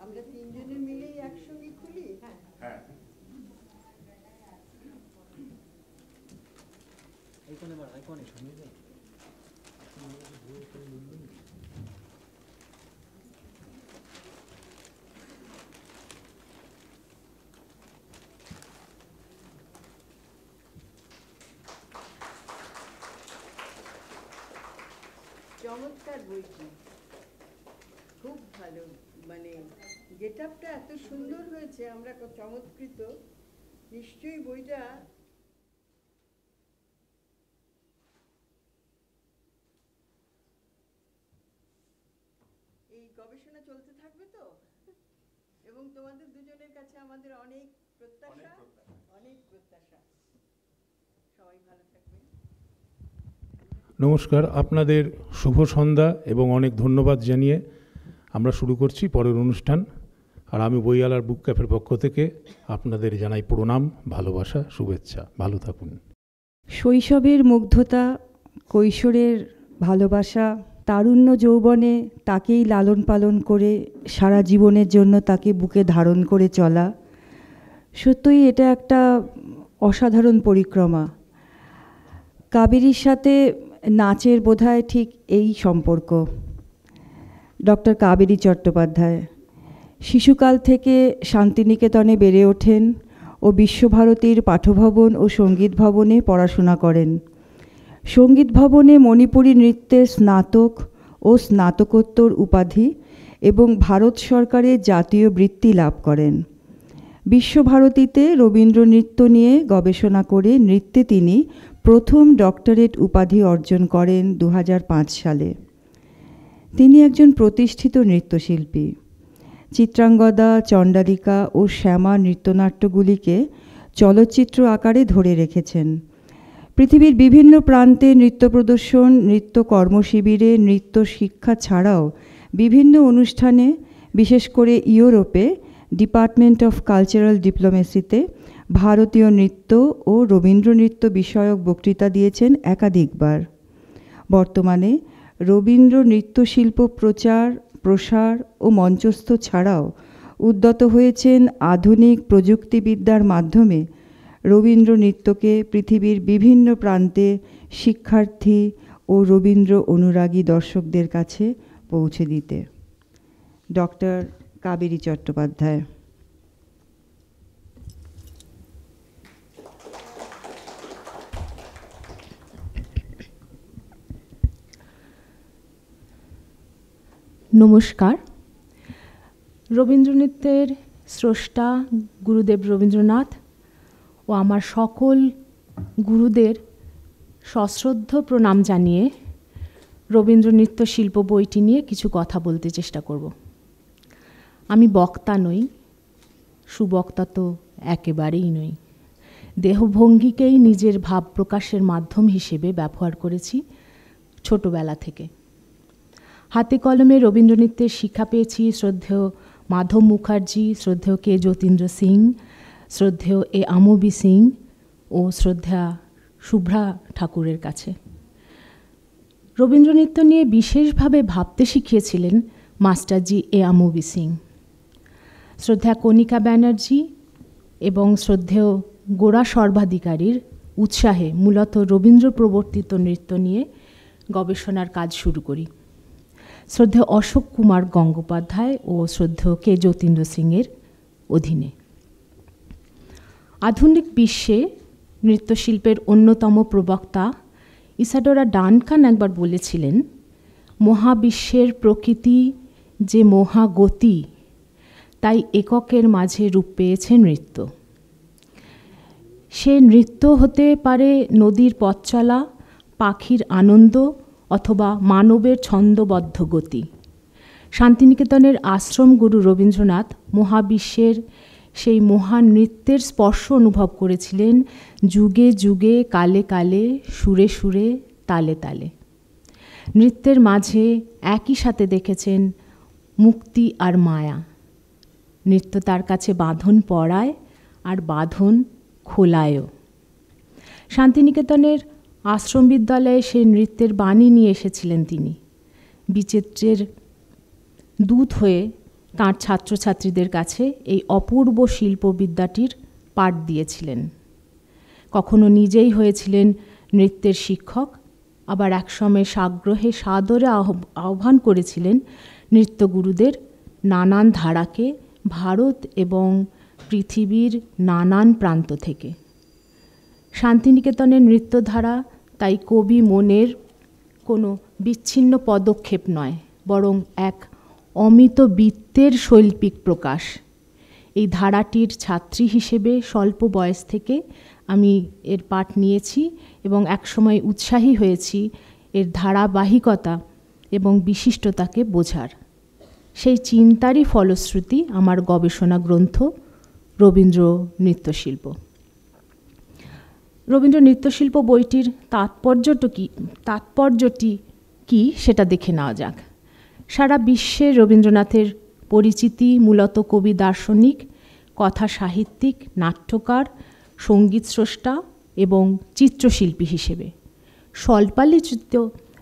আমরা তিনজনে মিলেই একসঙ্গে খুলি। হ্যাঁ, চমৎকার বইটি, খুব ভালো, মানে গেট আপটা এত সুন্দর হয়েছে, আমরা চমৎকৃত। নিশ্চয়ই বইটা এই গবেষণা চলতে থাকবে তো, এবং তোমাদের দুজনের কাছে আমাদের অনেক প্রত্যাশা, অনেক প্রত্যাশা। সবাই ভালো থাকবে। নমস্কার, আপনাদের শুভ সন্ধ্যা এবং অনেক ধন্যবাদ জানিয়ে আমরা শুরু করছি পরের অনুষ্ঠান। আর আমি বইয়ালার বুক ক্যাফের পক্ষ থেকে আপনাদের জানাই প্রণাম, ভালোবাসা, শুভেচ্ছা। ভালো থাকুন। শৈশবের মুগ্ধতা, কৈশোরের ভালোবাসা, তারুণ্য যৌবনে তাকেই লালন পালন করে সারা জীবনের জন্য তাকে বুকে ধারণ করে চলা, সত্যই এটা একটা অসাধারণ পরিক্রমা। কাবেরীর সাথে নাচের বোধহয় ঠিক এই সম্পর্ক। ডক্টর কাবেরী চট্টোপাধ্যায় শিশুকাল থেকে শান্তিনিকেতনে বেড়ে ওঠেন ও বিশ্বভারতীর পাঠভবন ও সঙ্গীত ভবনে পড়াশোনা করেন। সঙ্গীত ভবনে মণিপুরী নৃত্যে স্নাতক ও স্নাতকোত্তর উপাধি এবং ভারত সরকারের জাতীয় বৃত্তি লাভ করেন। বিশ্বভারতীতে রবীন্দ্র নৃত্য নিয়ে গবেষণা করে নৃত্যে তিনি প্রথম ডক্টরেট উপাধি অর্জন করেন 2005 সালে। তিনি একজন প্রতিষ্ঠিত নৃত্যশিল্পী। চিত্রাঙ্গদা, চণ্ডালিকা ও শ্যামা নৃত্যনাট্যগুলিকে চলচ্চিত্র আকারে ধরে রেখেছেন। পৃথিবীর বিভিন্ন প্রান্তে নৃত্য প্রদর্শন, নৃত্য কর্মশিবিরে, নৃত্য শিক্ষা ছাড়াও বিভিন্ন অনুষ্ঠানে, বিশেষ করে ইউরোপে ডিপার্টমেন্ট অফ কালচারাল ডিপ্লোমেসিতে ভারতীয় নৃত্য ও রবীন্দ্র নৃত্য বিষয়ক বক্তৃতা দিয়েছেন একাধিকবার। বর্তমানে রবীন্দ্র নৃত্যশিল্প প্রচার, প্রসার ও মঞ্চস্থ ছাড়াও উদ্যত হয়েছেন আধুনিক প্রযুক্তিবিদ্যার মাধ্যমে রবীন্দ্র নৃত্যকে পৃথিবীর বিভিন্ন প্রান্তে শিক্ষার্থী ও রবীন্দ্র অনুরাগী দর্শকদের কাছে পৌঁছে দিতে। ডক্টর কাবেরী চট্টোপাধ্যায়। নমস্কার। রবীন্দ্রনৃত্যের স্রষ্টা গুরুদেব রবীন্দ্রনাথ ও আমার সকল গুরুদের সশ্রদ্ধ প্রণাম জানিয়ে রবীন্দ্র নৃত্য শিল্প বইটি নিয়ে কিছু কথা বলতে চেষ্টা করব। আমি বক্তা নই, সুবক্তা তো একেবারেই নই। দেহভঙ্গিকেই নিজের ভাব প্রকাশের মাধ্যম হিসেবে ব্যবহার করেছি ছোটবেলা থেকে। হাতে কলমে রবীন্দ্রনৃত্যের শিক্ষা পেয়েছি শ্রদ্ধেয় মাধব মুখার্জি, শ্রদ্ধেয় কে যতীন্দ্র সিং, শ্রদ্ধেয় এ আমবি সিং ও শ্রদ্ধা শুভ্রা ঠাকুরের কাছে। রবীন্দ্রনৃত্য নিয়ে বিশেষভাবে ভাবতে শিখিয়েছিলেন মাস্টারজি এ আমবি সিং। শ্রদ্ধা কণিকা ব্যানার্জি এবং শ্রদ্ধেয় গোরা সর্বাধিকারীর উৎসাহে মূলত রবীন্দ্র প্রবর্তিত নৃত্য নিয়ে গবেষণার কাজ শুরু করি। শ্রদ্ধেয় অশোক কুমার গঙ্গোপাধ্যায় ও শ্রদ্ধেয় কে যতীন্দ্র সিংয়ের অধীনে। আধুনিক বিশ্বে নৃত্যশিল্পের অন্যতম প্রবক্তা ইসাডোরা ডানকান একবার বলেছিলেন, মহাবিশ্বের প্রকৃতি যে মহাগতি, তাই এককের মাঝে রূপ পেয়েছে নৃত্য। সে নৃত্য হতে পারে নদীর পথ চলা, পাখির আনন্দ অথবা মানবের ছন্দবদ্ধ গতি। শান্তিনিকেতনের আশ্রম গুরু রবীন্দ্রনাথ মহাবিশ্বের সেই মহান নৃত্যের স্পর্শ অনুভব করেছিলেন যুগে যুগে, কালে কালে, সুরে সুরে, তালে তালে। নৃত্যের মাঝে একই সাথে দেখেছেন মুক্তি আর মায়া। নৃত্য তার কাছে বাঁধন পড়ায় আর বাঁধন খোলায়ও। শান্তিনিকেতনের আশ্রম বিদ্যালয়ে সে নৃত্যের বাণী নিয়ে এসেছিলেন তিনি। বিচিত্রের দূত হয়ে তাঁর ছাত্রছাত্রীদের কাছে এই অপূর্ব শিল্পবিদ্যাটির পাঠ দিয়েছিলেন। কখনো নিজেই হয়েছিলেন নৃত্যের শিক্ষক, আবার একসময় সাগ্রহে সাদরে আহ্বান করেছিলেন নৃত্যগুরুদের নানান ধারাকে ভারত এবং পৃথিবীর নানান প্রান্ত থেকে। শান্তিনিকেতনের নৃত্যধারা তাই কবি মনের কোনো বিচ্ছিন্ন পদক্ষেপ নয়, বরং এক অমিত বৃত্তের শৈল্পিক প্রকাশ। এই ধারাটির ছাত্রী হিসেবে স্বল্প বয়স থেকে আমি এর পাঠ নিয়েছি এবং একসময় উৎসাহী হয়েছি এর ধারাবাহিকতা এবং বিশিষ্টতাকে বোঝার। সেই চিন্তারই ফলশ্রুতি আমার গবেষণা গ্রন্থ রবীন্দ্র নৃত্যশিল্প। রবীন্দ্র নৃত্যশিল্প বইটির তাৎপর্যটি কি সেটা দেখে নেওয়া যাক। সারা বিশ্বে রবীন্দ্রনাথের পরিচিতি মূলত কবি, দার্শনিক, কথা সাহিত্যিক, নাট্যকার, সঙ্গীত স্রষ্টা এবং চিত্রশিল্পী হিসেবে। স্বল্পালোচিত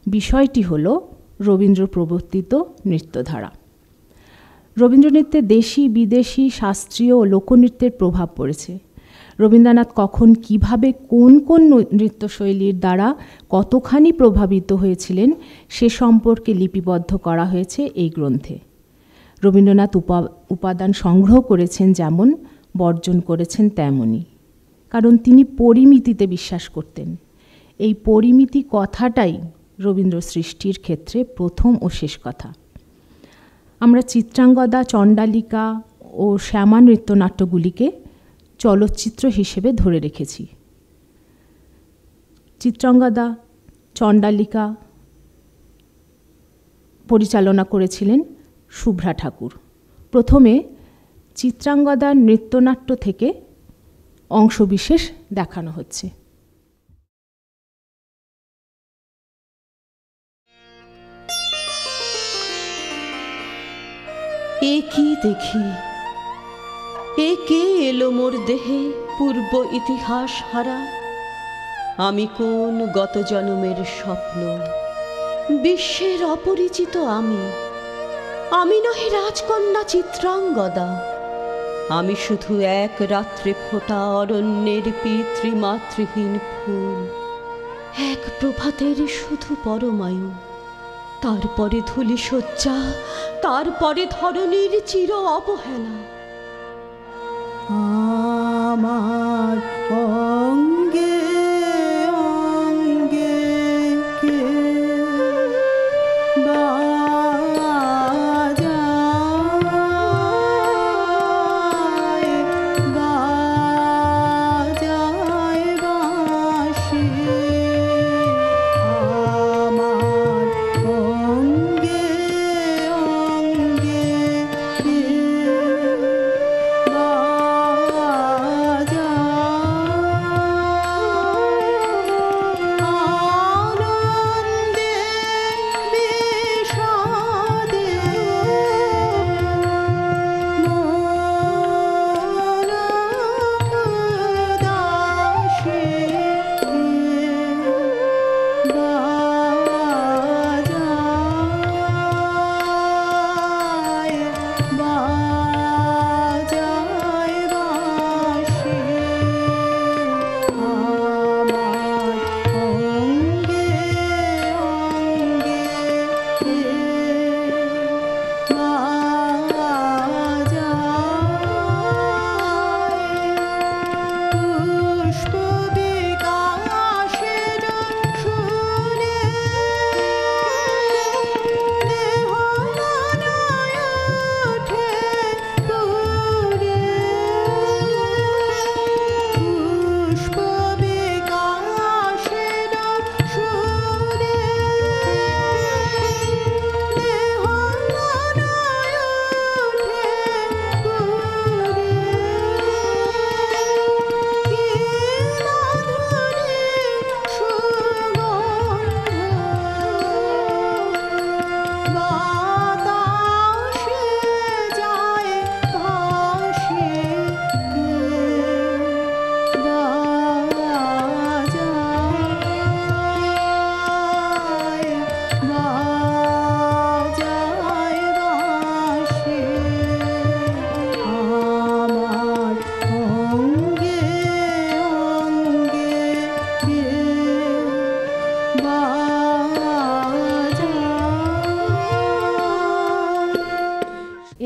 বিষয়টি হল রবীন্দ্র প্রবর্তিত নৃত্যধারা। রবীন্দ্রনৃত্যে দেশি বিদেশি শাস্ত্রীয় ও লোকনৃত্যের প্রভাব পড়েছে। রবীন্দ্রনাথ কখন কিভাবে কোন কোন নৃত্যশৈলীর দ্বারা কতখানি প্রভাবিত হয়েছিলেন সে সম্পর্কে লিপিবদ্ধ করা হয়েছে এই গ্রন্থে। রবীন্দ্রনাথ উপাদান সংগ্রহ করেছেন যেমন, বর্জন করেছেন তেমনই, কারণ তিনি পরিমিতিতে বিশ্বাস করতেন। এই পরিমিতি কথাটাই রবীন্দ্র সৃষ্টির ক্ষেত্রে প্রথম ও শেষ কথা। আমরা চিত্রাঙ্গদা, চণ্ডালিকা ও শ্যামা নৃত্যনাট্যগুলিকে চলচ্চিত্র হিসেবে ধরে রেখেছি। চিত্রাঙ্গদা, চণ্ডালিকা পরিচালনা করেছিলেন শুভ্রা ঠাকুর। প্রথমে চিত্রাঙ্গদার নৃত্যনাট্য থেকে অংশবিশেষ দেখানো হচ্ছে। এ কি দেখি, এ কে এলো মোর দেহে পূর্ব ইতিহাস হারা, আমি কোন গত জন্মের স্বপ্ন, বিশ্বের অপরিচিত আমি নহি রাজকন্যা চিত্রাঙ্গদা, আমি শুধু এক রাত্রে ফোটা অরণ্যের পিতৃমাতৃহীন ফুল, এক প্রভাতের শুধু পরমায়ু, তারপরে ধূলি শয্যা, তারপরে ধরণীর চির অবহেলা। আমার অঙ্গে অঙ্গে কে বাজায় বাজায় বাঁশি, আমার অঙ্গে অঙ্গে কে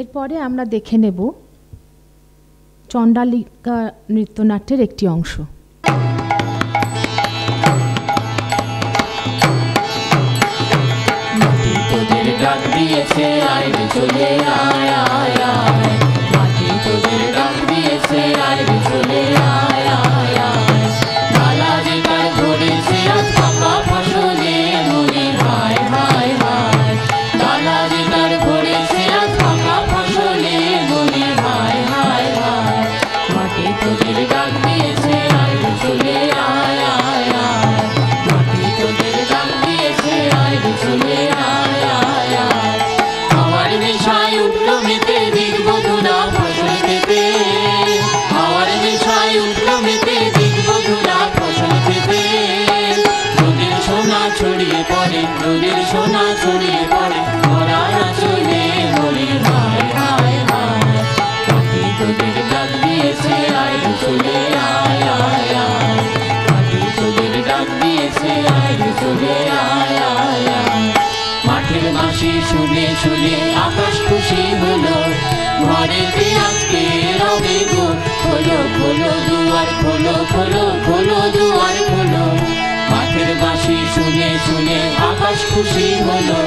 এরপরে আমরা দেখে নেব চণ্ডালিকা নৃত্যনাট্যের একটি অংশ। তোদের ডাক দিয়েছে আয় রে চলে আয় আয় আয়, মাটি তোদের ডাক দিয়েছে আয় রে চলে আয় আয় আয়, ডালা যে তার ধরেছে আজ পাকা ফসলে মনে হায় হায় হায়, ডালা যে তার ধরেছে আজ পাকা ফসলে মনে হায় হায় হায়, মাটি তোদের ডাক দিয়েছে আয় রে চলে আয় আয় আয়, মাটি তোদের ডাক দিয়েছে আয় রে চলে আয় আয় আয়, আমার নেশায় উঠল মেতে দিগবধূরা ফসল খেতে, আমার নেশায় উঠল মেতে দিগবধূরা ফসল খেতে, রোদের সোনা ছড়িয়ে পড়ে, রোদের সোনা ছড়িয়ে পড়ে, মরা চলে মরে হায় হায় হায়, মাটি তোদের ডাক দিয়েছে আয় রে চলে আয় আয় আয়, মাটি তোদের ডাক দিয়েছে আয় রে চলে আয় আয় আয়, মাঠের বাঁশি শুনে শুনে আকাশ খুশি হলো, ঘরেতে আজকে রবে গো, খোলো খোলো দুয়ার খোলো খোলো খোলো দুয়ার খোলো, মাঠের বাঁশি শুনে শুনে আকাশ খুশি হলো,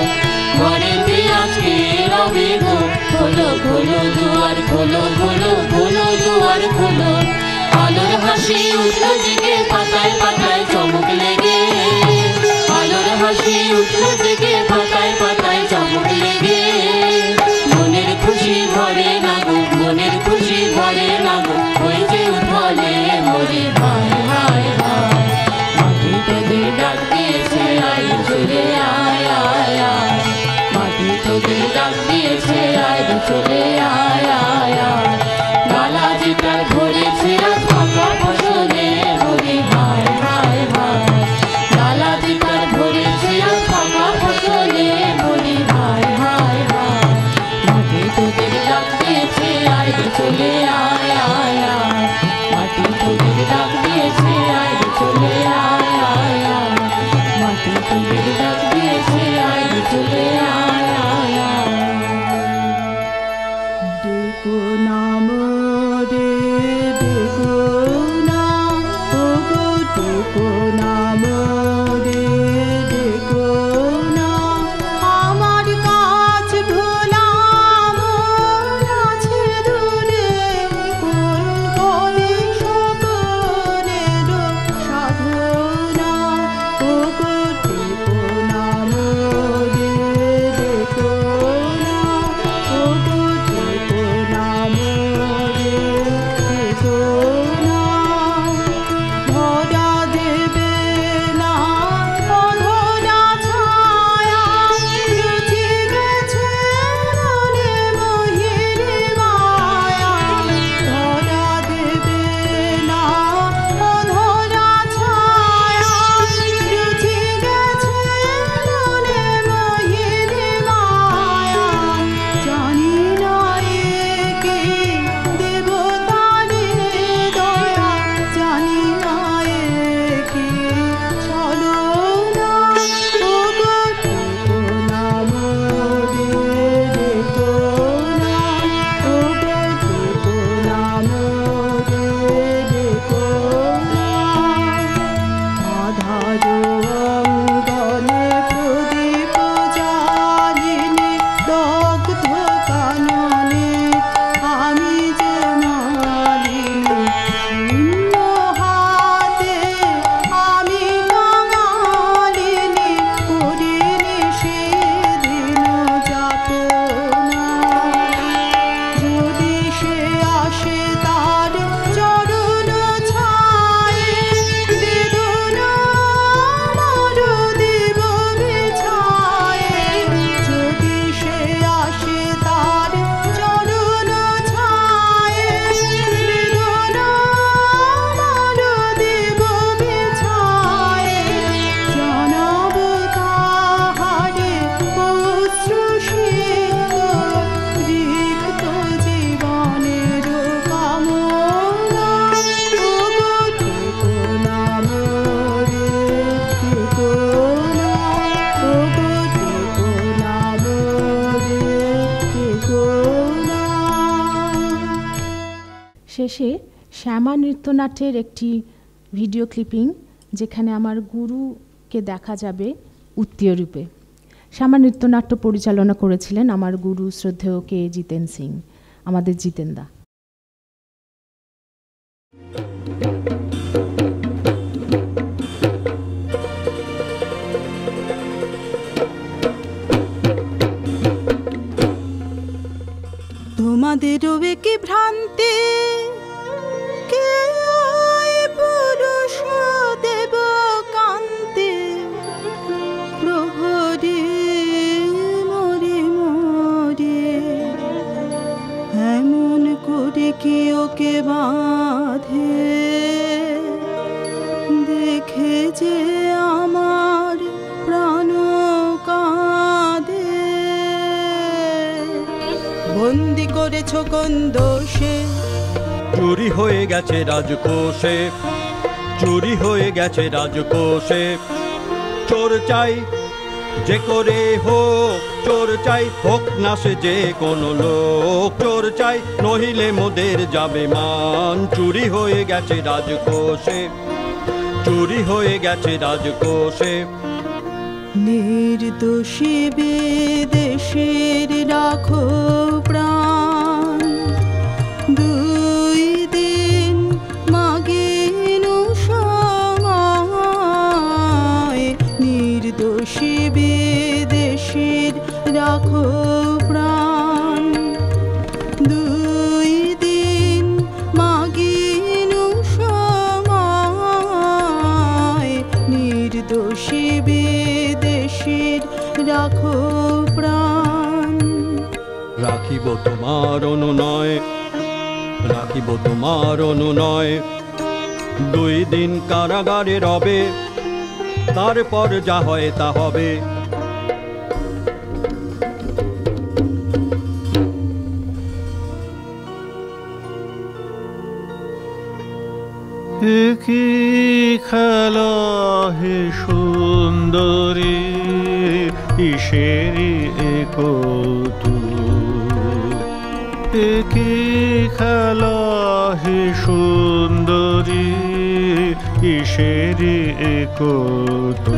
ঘরেতে আজকে রবে গো, খোলো খোলো দুয়ার খোলো খোলো খোলো দুয়ার খোলো, আলোর হাসি উঠল জেগে পাতায় পাতায় চমক লেগে, আলোর হাসি উঠল জেগে পাতায় পাতায় চমক লেগে, মনের খুশি ভরে না গো, মনের খুশি ভরে না গো, হয়েছে উঠলে মরে হায় হায় হায়, মাটি তোদের ডাক দিয়েছে আয় চলে আয় আয় আয়, মাটি তোদের ডাক দিয়েছে আয় চলে আয় আয় আয়, ডালা যে তার ধরেছে আজ পাকা চলে আয় আয় আয়। ডেকো নাম রে ডেকো নাম, ওগো ডেকো নাম রে ডেকো নাম, আমার কাছ ভোলাম আছে দূরে, কোন করে সকলের সাধনা, ওগো ডেকো নাম রে ডেকো নাম, ওগো ডেকো নাম রে ডেকো নাম। ধরা দেবে না অধরা ছায়া, রুচি গেছে মনে মহির মায়া, ধরা দেবে না অধরা ছায়া, রুচি গেছে মনে মহির মায়া। জানি না একে দেবতারে দয়া, জানি না একে ছলনা, ওগো ডেকো নাম রে ডেকো নাম, ওগো ডেকো নাম রে ডেকো নাম। আধার অঙ্গনে প্রদীপ জ্বালিনি, দগ্ধ কাননে আমি যে মালিনী, শূন্য হাতে আমি বাঙালিনী, করিনি সেদিন যাতনা। যদি সে আসে তার চরণ ছায়ে, বেদনা আমার দেব বিছায়ে, যদি সে আসে তার চরণ ছায়ে, বেদনা আমার দেব বিছায়ে। জানাবো তাহারে অশ্রুসিক্ত রিক্ত জীবনের কামনা, ওগো ডেকো নাম রে ডেকো নাম, ওগো ডেকো নাম রে ডেকো নাম। শেষে শ্যামা নৃত্যনাট্যের একটি ভিডিও ক্লিপিং, যেখানে আমার গুরুকে দেখা যাবে উত্তীয় রূপে। শ্যামা নৃত্যনাট্য পরিচালনা করেছিলেন আমার গুরু শ্রদ্ধেয় কে জিতেন সিং, আমাদের জিতেনদা। তোমাদেরও কি ভ্রান্তি, কে আয় পুরুষ দেব কান্তি, প্রহরী মরে মরে এমন করে কি ওকে বাঁধে, দেখে যে আমার প্রাণ কাঁদে। বন্দি করেছ কোন দোষে, চুরি হয়ে গেছে রাজকোষে, চুরি হয়ে গেছে রাজকোষে। চোর চাই যে করে হোক, চোর চাই হোক না সে যে কোনো লোক, চোর চাই নহিলে মোদের যাবে মান। চুরি হয়ে গেছে রাজকোষে, চুরি হয়ে গেছে রাজকোষে। নির্দোষী বিদেশের রাখো প্রাণ, দুই দিন মাগিন সময়, নির্দোষী বিদেশের রাখো প্রাণ, দুই দিন মাগিন সময়, নির্দোষী বিদেশের রাখো প্রাণ। রাখিব তোমার অনুনয়, রাখিব তোমার অনুনয়, দুই দিন কারাগারে রবে, তারপর যা হয় তা হবে। কি খেলা হে সুন্দরী, কিসেরি এ কৌতুক, এ কি খেলা হে সুন্দরী, কিসেরি এ কৌতুক।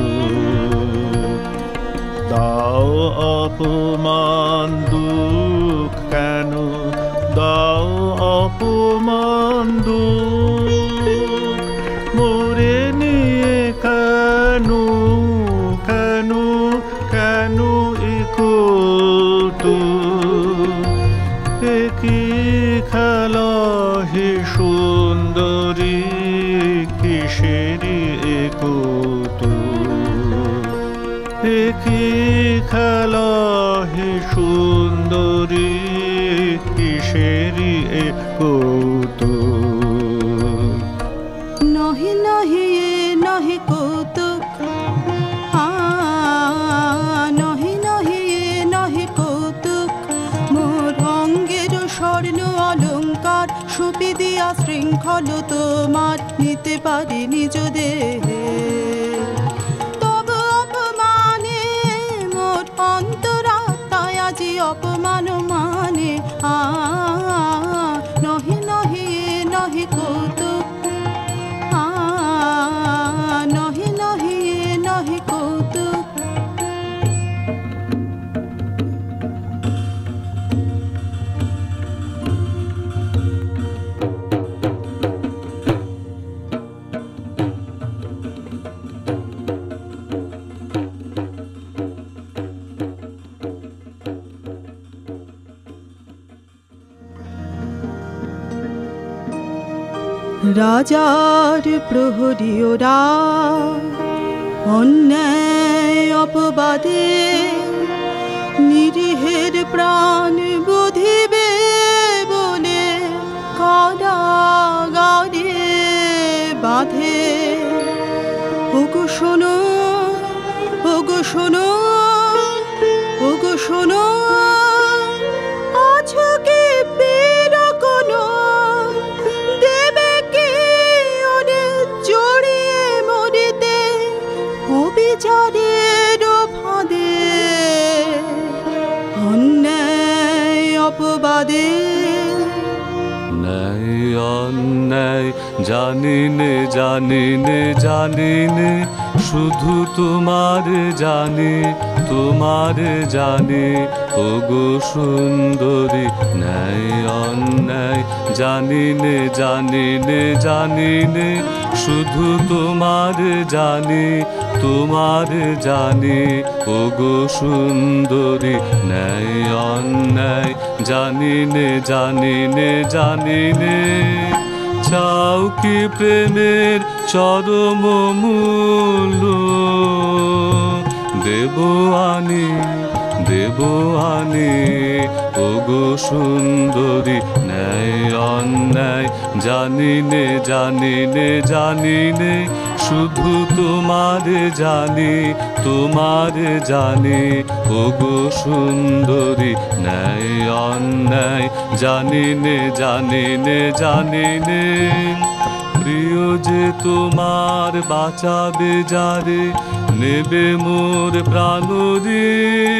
দাও অপমান দুঃখ কেন, দাও অপমান দুঃখ, মোরে নিয়ে কেন কেন কেন এ কৌতুক, এ কি খেলা হে সুন্দরী, কিসেরি এ কৌতুক, এ কি খেলা হে সুন্দরী, কিসেরি এ কৌতুক। নহি নহি নহি কৌতুক, নহি নহি নহি কৌতুক, মোর অঙ্গের স্বর্ণ অলঙ্কার সুপি দিয়া শৃঙ্খল তোমার নিতে পারি নিজ দেহে, তবু অপমানে মোর অন্তরাত্মায় আজি অপমান মানে। নহি নহি নহি কৌতুক, নহি নহি নহি কৌতুক। রাজার প্রহরীরা অন্যায় অপবাদে নিরীহের প্রাণ বুধিবে বলে কারাগারে বাঁধে। ওগো শোনো, ওগো শোনো, ওগো শোনো, আছো কি বীর কোনো দেবে কি ওরে জড়িয়ে মরিতে অবিচারের ফাঁদে অন্যায় অপবাদে। ন্যায় অন্যায় জানিনে জানিনে জানিনে শুধু তোমার জানি তোমার জানি ওগো সুন্দরী। ন্যায় অন্যায় জানিনে জানিনে জানিনে শুধু তোমার জানি তোমার জানি ওগো সুন্দরী। ন্যায় অন্যায় জানিনে জানিনে জানিনে চাও কি প্রেমের চরম মূল্য দেব আনি দেব আনি ওগো সুন্দরী। ন্যায় অন্যায় জানিনে জানিনে জানিনে শুধু তোমার জানি তোমার জানি ওগো সুন্দরী। ন্যায় অন্যায় জানিনে জানিনে জানিনে প্রিয় যে তোমার বাঁচাবে যারে নেবে মোর প্রাণঋণ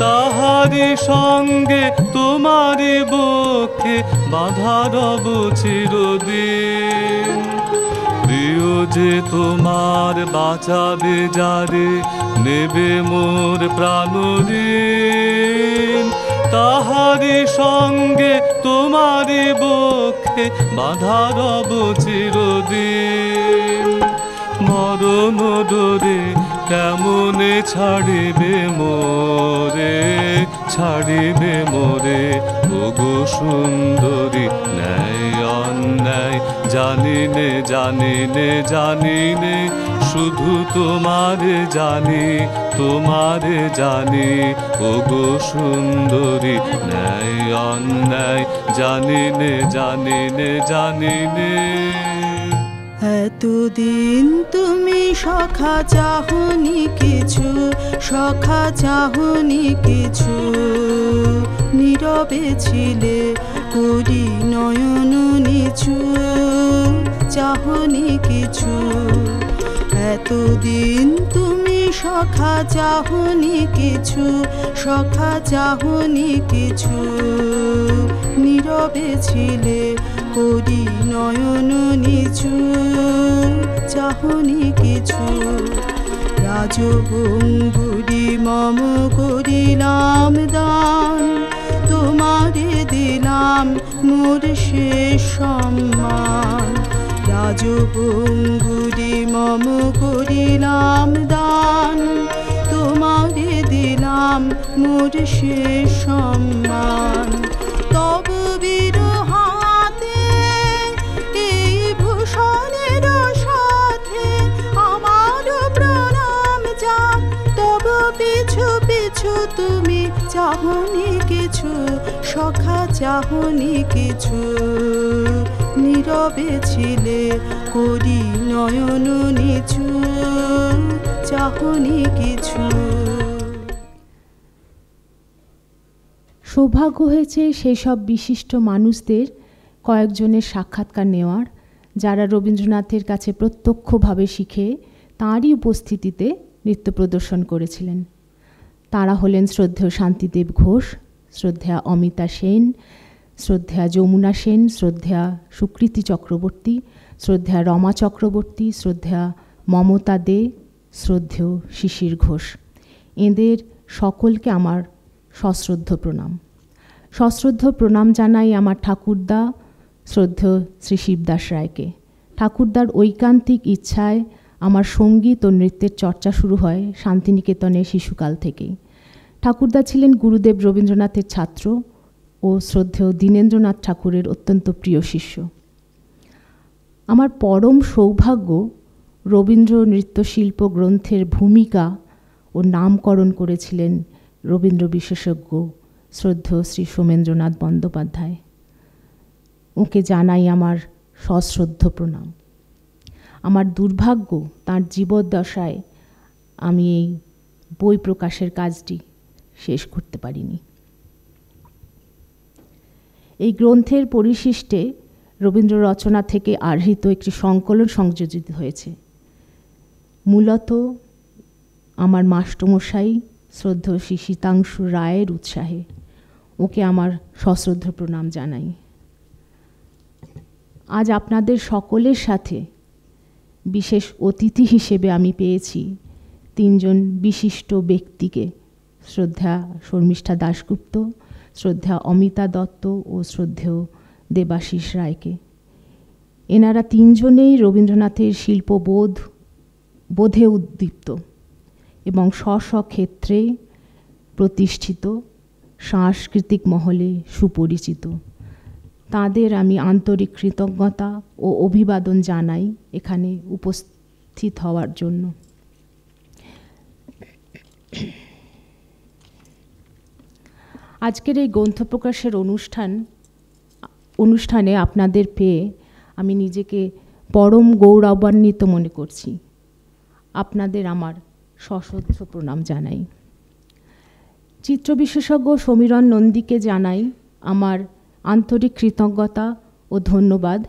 তাহারি সঙ্গে তোমারি বক্ষে বাঁধা রব চিরদিন। প্রিয় যে তোমার বাঁচাবে যারে নেবে মোর প্রাণঋণ তাহারি সঙ্গে তোমারি বক্ষে বাঁধা রব চিরদিন। মরণ ডোরে কেমনে ছাড়িবে মোরে ছাড়িবে মোরে ওগো সুন্দরী। ন্যায় অন্যায় জানিনে জানিনে জানিনে শুধু তোমার জানি তোমার জানি ওগো সুন্দরী। ন্যায় অন্যায় জানিনে জানিনে জানিনে এতদিন তুমি সখা চাহনি কিছু সখা চাহনি কিছু নীরবে ছিলে করি নয়ন নিচু চাহনি কিছু। এতদিন তুমি সখা চাহনি কিছু, সখা চাহনি কিছু, নীরবে ছিলে করি নয়ন নিচু, চাহনি কিছু। রাজভঙ্গুরি মম করিলাম দান, তোমারে দিলাম মোর শেষ সম্মান। রাজভঙ্গুরি মম করিলাম দান, তোমারে দিলাম মোর শেষ সম্মান। তব বিরহাতে এই ভূষণের সাথে আমার প্রণাম যাক। তব পিছু পিছু তুমি চাহনি কিছু, সখা চাহনি কিছু, নীরবে ছিলে করি নয়ন নিচু, চাহনি কিছু। সৌভাগ্য হয়েছে সেই সব বিশিষ্ট মানুষদের কয়েকজনের সাক্ষাৎকার নেওয়ার, যারা রবীন্দ্রনাথের কাছে প্রত্যক্ষভাবে শিখে তাঁরই উপস্থিতিতে নৃত্য প্রদর্শন করেছিলেন। তারা হলেন শ্রদ্ধেয় শান্তিদেব ঘোষ, শ্রদ্ধেয়া অমিতা সেন, শ্রদ্ধেয়া যমুনা সেন, শ্রদ্ধেয়া সুকৃতি চক্রবর্তী, শ্রদ্ধেয়া রমা চক্রবর্তী, শ্রদ্ধেয়া মমতা দে, শ্রদ্ধেয় শিশির ঘোষ। এদের সকলকে আমার সশ্রদ্ধ প্রণাম। সশ্রদ্ধ প্রণাম জানাই আমার ঠাকুরদা শ্রদ্ধেয় শ্রী শিবদাস রায়কে। ঠাকুরদার ঐকান্তিক ইচ্ছায় আমার সঙ্গীত ও নৃত্যের চর্চা শুরু হয় শান্তিনিকেতনে শিশুকাল থেকেই। ঠাকুরদা ছিলেন গুরুদেব রবীন্দ্রনাথের ছাত্র ও শ্রদ্ধেয় দীনেন্দ্রনাথ ঠাকুরের অত্যন্ত প্রিয় শিষ্য। আমার পরম সৌভাগ্য রবীন্দ্র নৃত্যশিল্প গ্রন্থের ভূমিকা ও নামকরণ করেছিলেন রবীন্দ্র বিশেষজ্ঞ শ্রদ্ধেয় শ্রী সোমেন্দ্রনাথ বন্দ্যোপাধ্যায়। ওকে জানাই আমার সশ্রদ্ধ প্রণাম। আমার দুর্ভাগ্য তাঁর জীবদ্দশায় আমি এই বই প্রকাশের কাজটি শেষ করতে পারিনি। এই গ্রন্থের পরিশিষ্টে রবীন্দ্র রচনা থেকে আহৃত একটি সংকলন সংযোজিত হয়েছে। মূলত আমার মাস্টারমশাই শ্রদ্ধেয় শ্রী শীতাংশু রায়ের উৎসাহে ওকে আমার সশ্রদ্ধ প্রণাম জানাই। আজ আপনাদের সকলের সাথে বিশেষ অতিথি হিসেবে আমি পেয়েছি তিনজন বিশিষ্ট ব্যক্তিকে, শ্রদ্ধা শর্মিষ্ঠা দাশগুপ্ত, শ্রদ্ধা অমিতা দত্ত ও শ্রদ্ধেয় দেবাশিস রায়কে। এনারা তিনজনেই রবীন্দ্রনাথের শিল্পবোধে উদ্দীপ্ত এবং স্ব ক্ষেত্রে প্রতিষ্ঠিত, সাংস্কৃতিক মহলে সুপরিচিত। তাদের আমি আন্তরিক কৃতজ্ঞতা ও অভিবাদন জানাই এখানে উপস্থিত হওয়ার জন্য। আজকের এই গ্রন্থ প্রকাশের অনুষ্ঠানে আপনাদের পেয়ে আমি নিজেকে পরম গৌরবান্বিত মনে করছি। আপনাদের আমার সশ্রদ্ধ প্রণাম জানাই। চিত্র বিশেষজ্ঞ সমীরণ নন্দীকে জানাই আমার আন্তরিক কৃতজ্ঞতা ও ধন্যবাদ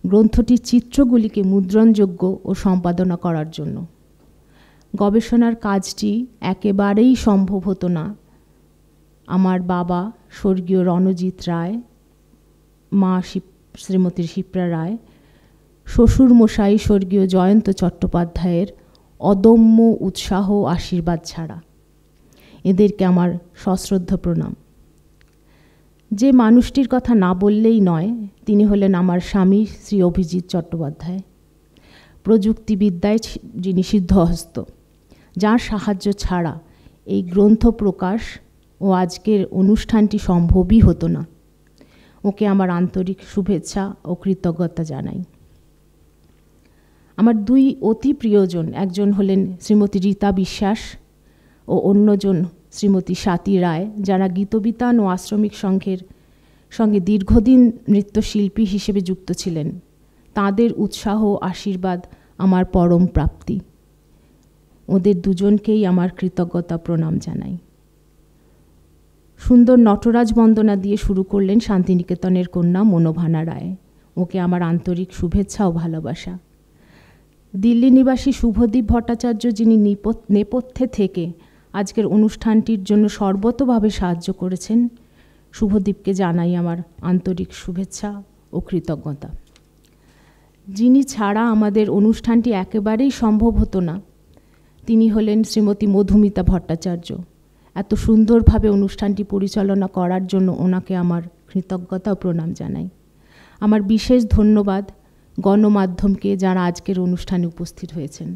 গ্রন্থটির চিত্রগুলিকে মুদ্রণযোগ্য ও সম্পাদনা করার জন্য। গবেষণার কাজটি একেবারেই সম্ভব হতো না আমার বাবা স্বর্গীয় রণজিৎ রায়, মা শ্রীমতী শিপ্রা রায়, শ্বশুর মশাই স্বর্গীয় জয়ন্ত চট্টোপাধ্যায়ের অদম্য উৎসাহ আশীর্বাদ ছাড়া। এদেরকে আমার সশ্রদ্ধ প্রণাম। যে মানুষটির কথা না বললেই নয় তিনি হলেন আমার স্বামী শ্রী অভিজিৎ চট্টোপাধ্যায়। প্রযুক্তিবিদ্যায় যিনি সিদ্ধহস্ত, যার সাহায্য ছাড়া এই গ্রন্থ প্রকাশ ও আজকের অনুষ্ঠানটি সম্ভবই হতো না। ওকে আমার আন্তরিক শুভেচ্ছা ও কৃতজ্ঞতা জানাই। আমার দুই অতি প্রিয়জন, একজন হলেন শ্রীমতী রীতা বিশ্বাস ও অন্যজন শ্রীমতী স্বাতী রায়, যারা গীতবিতান ও আশ্রমিক সংঘের সঙ্গে দীর্ঘদিন নৃত্যশিল্পী হিসেবে যুক্ত ছিলেন। তাদের উৎসাহ আশীর্বাদ আমার পরম প্রাপ্তি। ওদের দুজনকেই আমার কৃতজ্ঞতা প্রণাম জানাই। সুন্দর নটরাজ বন্দনা দিয়ে শুরু করলেন শান্তিনিকেতনের কন্যা মনোভানা রায়। ওকে আমার আন্তরিক শুভেচ্ছা ও ভালোবাসা। দিল্লি নিবাসী শুভদীপ ভট্টাচার্য, যিনি নেপথ্যে থেকে আজকের অনুষ্ঠানটির জন্য সর্বতোভাবে সাহায্য করেছেন, শুভদীপকে জানাই আমার আন্তরিক শুভেচ্ছা ও কৃতজ্ঞতা। যিনি ছাড়া আমাদের অনুষ্ঠানটি একেবারেই সম্ভব হতো না, তিনি হলেন শ্রীমতী মধুমিতা ভট্টাচার্য। এত সুন্দরভাবে অনুষ্ঠানটি পরিচালনা করার জন্য ওনাকে আমার কৃতজ্ঞতা ও প্রণাম জানাই। আমার বিশেষ ধন্যবাদ গণমাধ্যমকে, যারা আজকের অনুষ্ঠানে উপস্থিত হয়েছেন।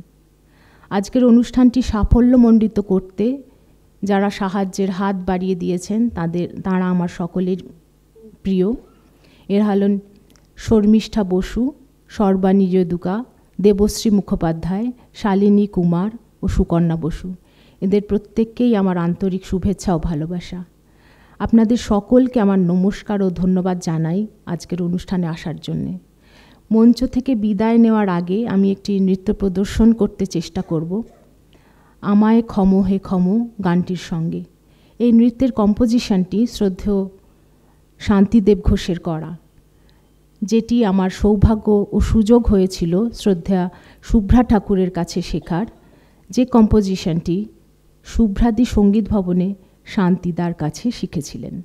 আজকের অনুষ্ঠানটি সাফল্যমণ্ডিত করতে যারা সাহায্যের হাত বাড়িয়ে দিয়েছেন তারা আমার সকলের প্রিয়। এরা হলেন শর্মিষ্ঠা বসু, সর্বাণী যদুকা, দেবশ্রী মুখোপাধ্যায়, শালিনী কুমার ও সুকন্যা বসু। এদের প্রত্যেককেই আমার আন্তরিক শুভেচ্ছা ও ভালোবাসা। আপনাদের সকলকে আমার নমস্কার ও ধন্যবাদ জানাই আজকের অনুষ্ঠানে আসার জন্যে। মঞ্চ থেকে বিদায় নেওয়ার আগে আমি একটি নৃত্য প্রদর্শন করতে চেষ্টা করব, আমায় ক্ষমো হে ক্ষমো গানটির সঙ্গে। এই নৃত্যের কম্পোজিশনটি শ্রদ্ধেয় শান্তিদেব ঘোষের করা, যেটি আমার সৌভাগ্য ও সুযোগ হয়েছিল শ্রদ্ধেয়া শুভ্রা ঠাকুরের কাছে শেখার, যে কম্পোজিশনটি শুভ্রাদি সঙ্গীত ভবনে শান্তিদার কাছে শিখেছিলেন।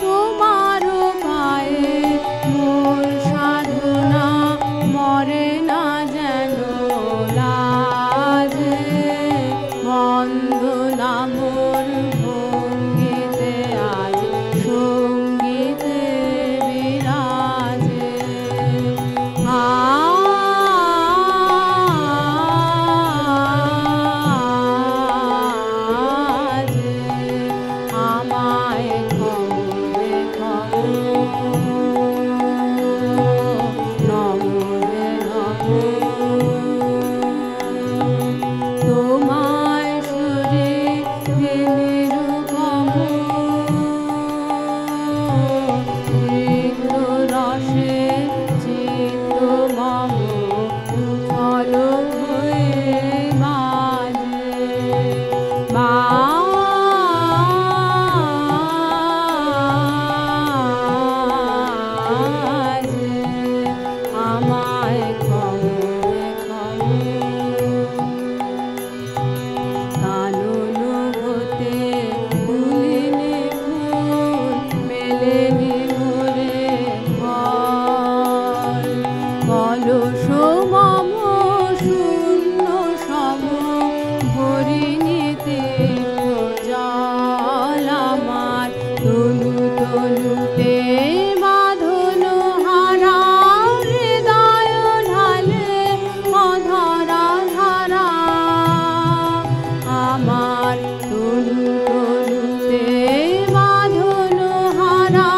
তোমার কলস মম শূন্য সম ভরিণীতে জল আমার তনু তনুতে বাঁধন হারা হৃদয় ঢালে অধরা ধারা আমার তনু তনুতে বাঁধন হারা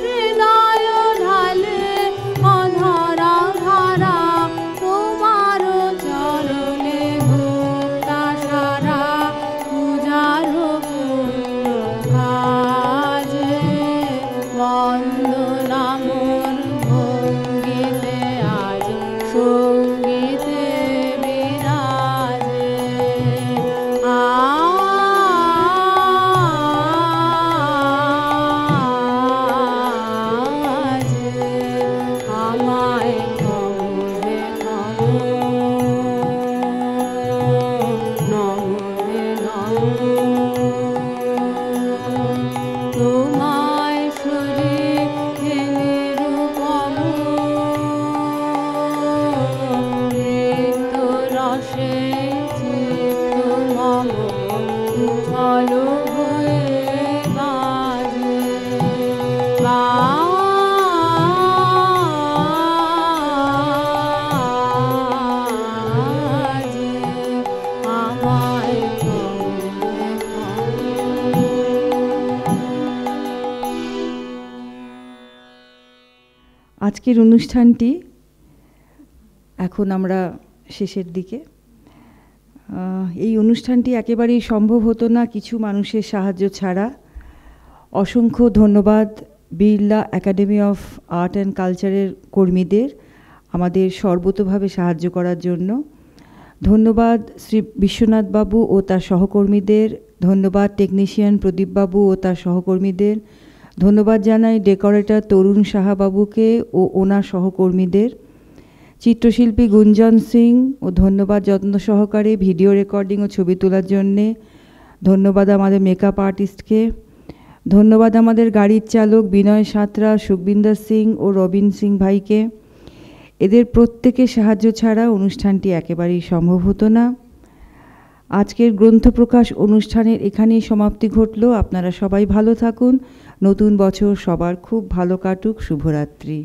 হৃদয় ঢালে অধরা ধারা তোমার চরণে ভক্তা সারা পূজার কাজে বন্দনামর ভঙ্গিতে আজ সঙ্গীতে বিরাজে আজ আমায় নমরে নমরে নম তোমায় শরীর নিরূপম রসে চিত্ত মম উচ্ছল হয়ে বাজে বাজে আমায় আজকের অনুষ্ঠানটি এখন আমরা শেষের দিকে। এই অনুষ্ঠানটি একেবারেই সম্ভব হতো না কিছু মানুষের সাহায্য ছাড়া। অসংখ্য ধন্যবাদ Birla academy of art and কালচারের কর্মীদের আমাদের সর্বতোভাবে সাহায্য করার জন্য। ধন্যবাদ শ্রী বিশ্বনাথ বাবু ও তার সহকর্মীদের, ধন্যবাদ টেকনিশিয়ান প্রদীপ বাবু ও তার সহকর্মীদের, ধন্যবাদ জানাই ডেকোরেটর তরুণ সাহা বাবুকে ও ওনার সহকর্মীদের, চিত্রশিল্পী গুঞ্জন সিং ও ধন্যবাদ যত্ন সহকারে ভিডিও রেকর্ডিং ও ছবি তোলার জন্যে, ধন্যবাদ আমাদের মেকআপ আর্টিস্টকে, ধন্যবাদ আমাদের গাড়ির চালক বিনয় সাঁতরা, সুখবিন্দর সিং ও রবিন সিং ভাইকে। এদের প্রত্যেকের সাহায্য ছাড়া অনুষ্ঠানটি একেবারেই সম্ভব হতো না। আজকের গ্রন্থ প্রকাশ অনুষ্ঠানের এখানেই সমাপ্তি ঘটল। আপনারা সবাই ভালো থাকুন। নতুন বছর সবার খুব ভালো কাটুক। শুভরাত্রি।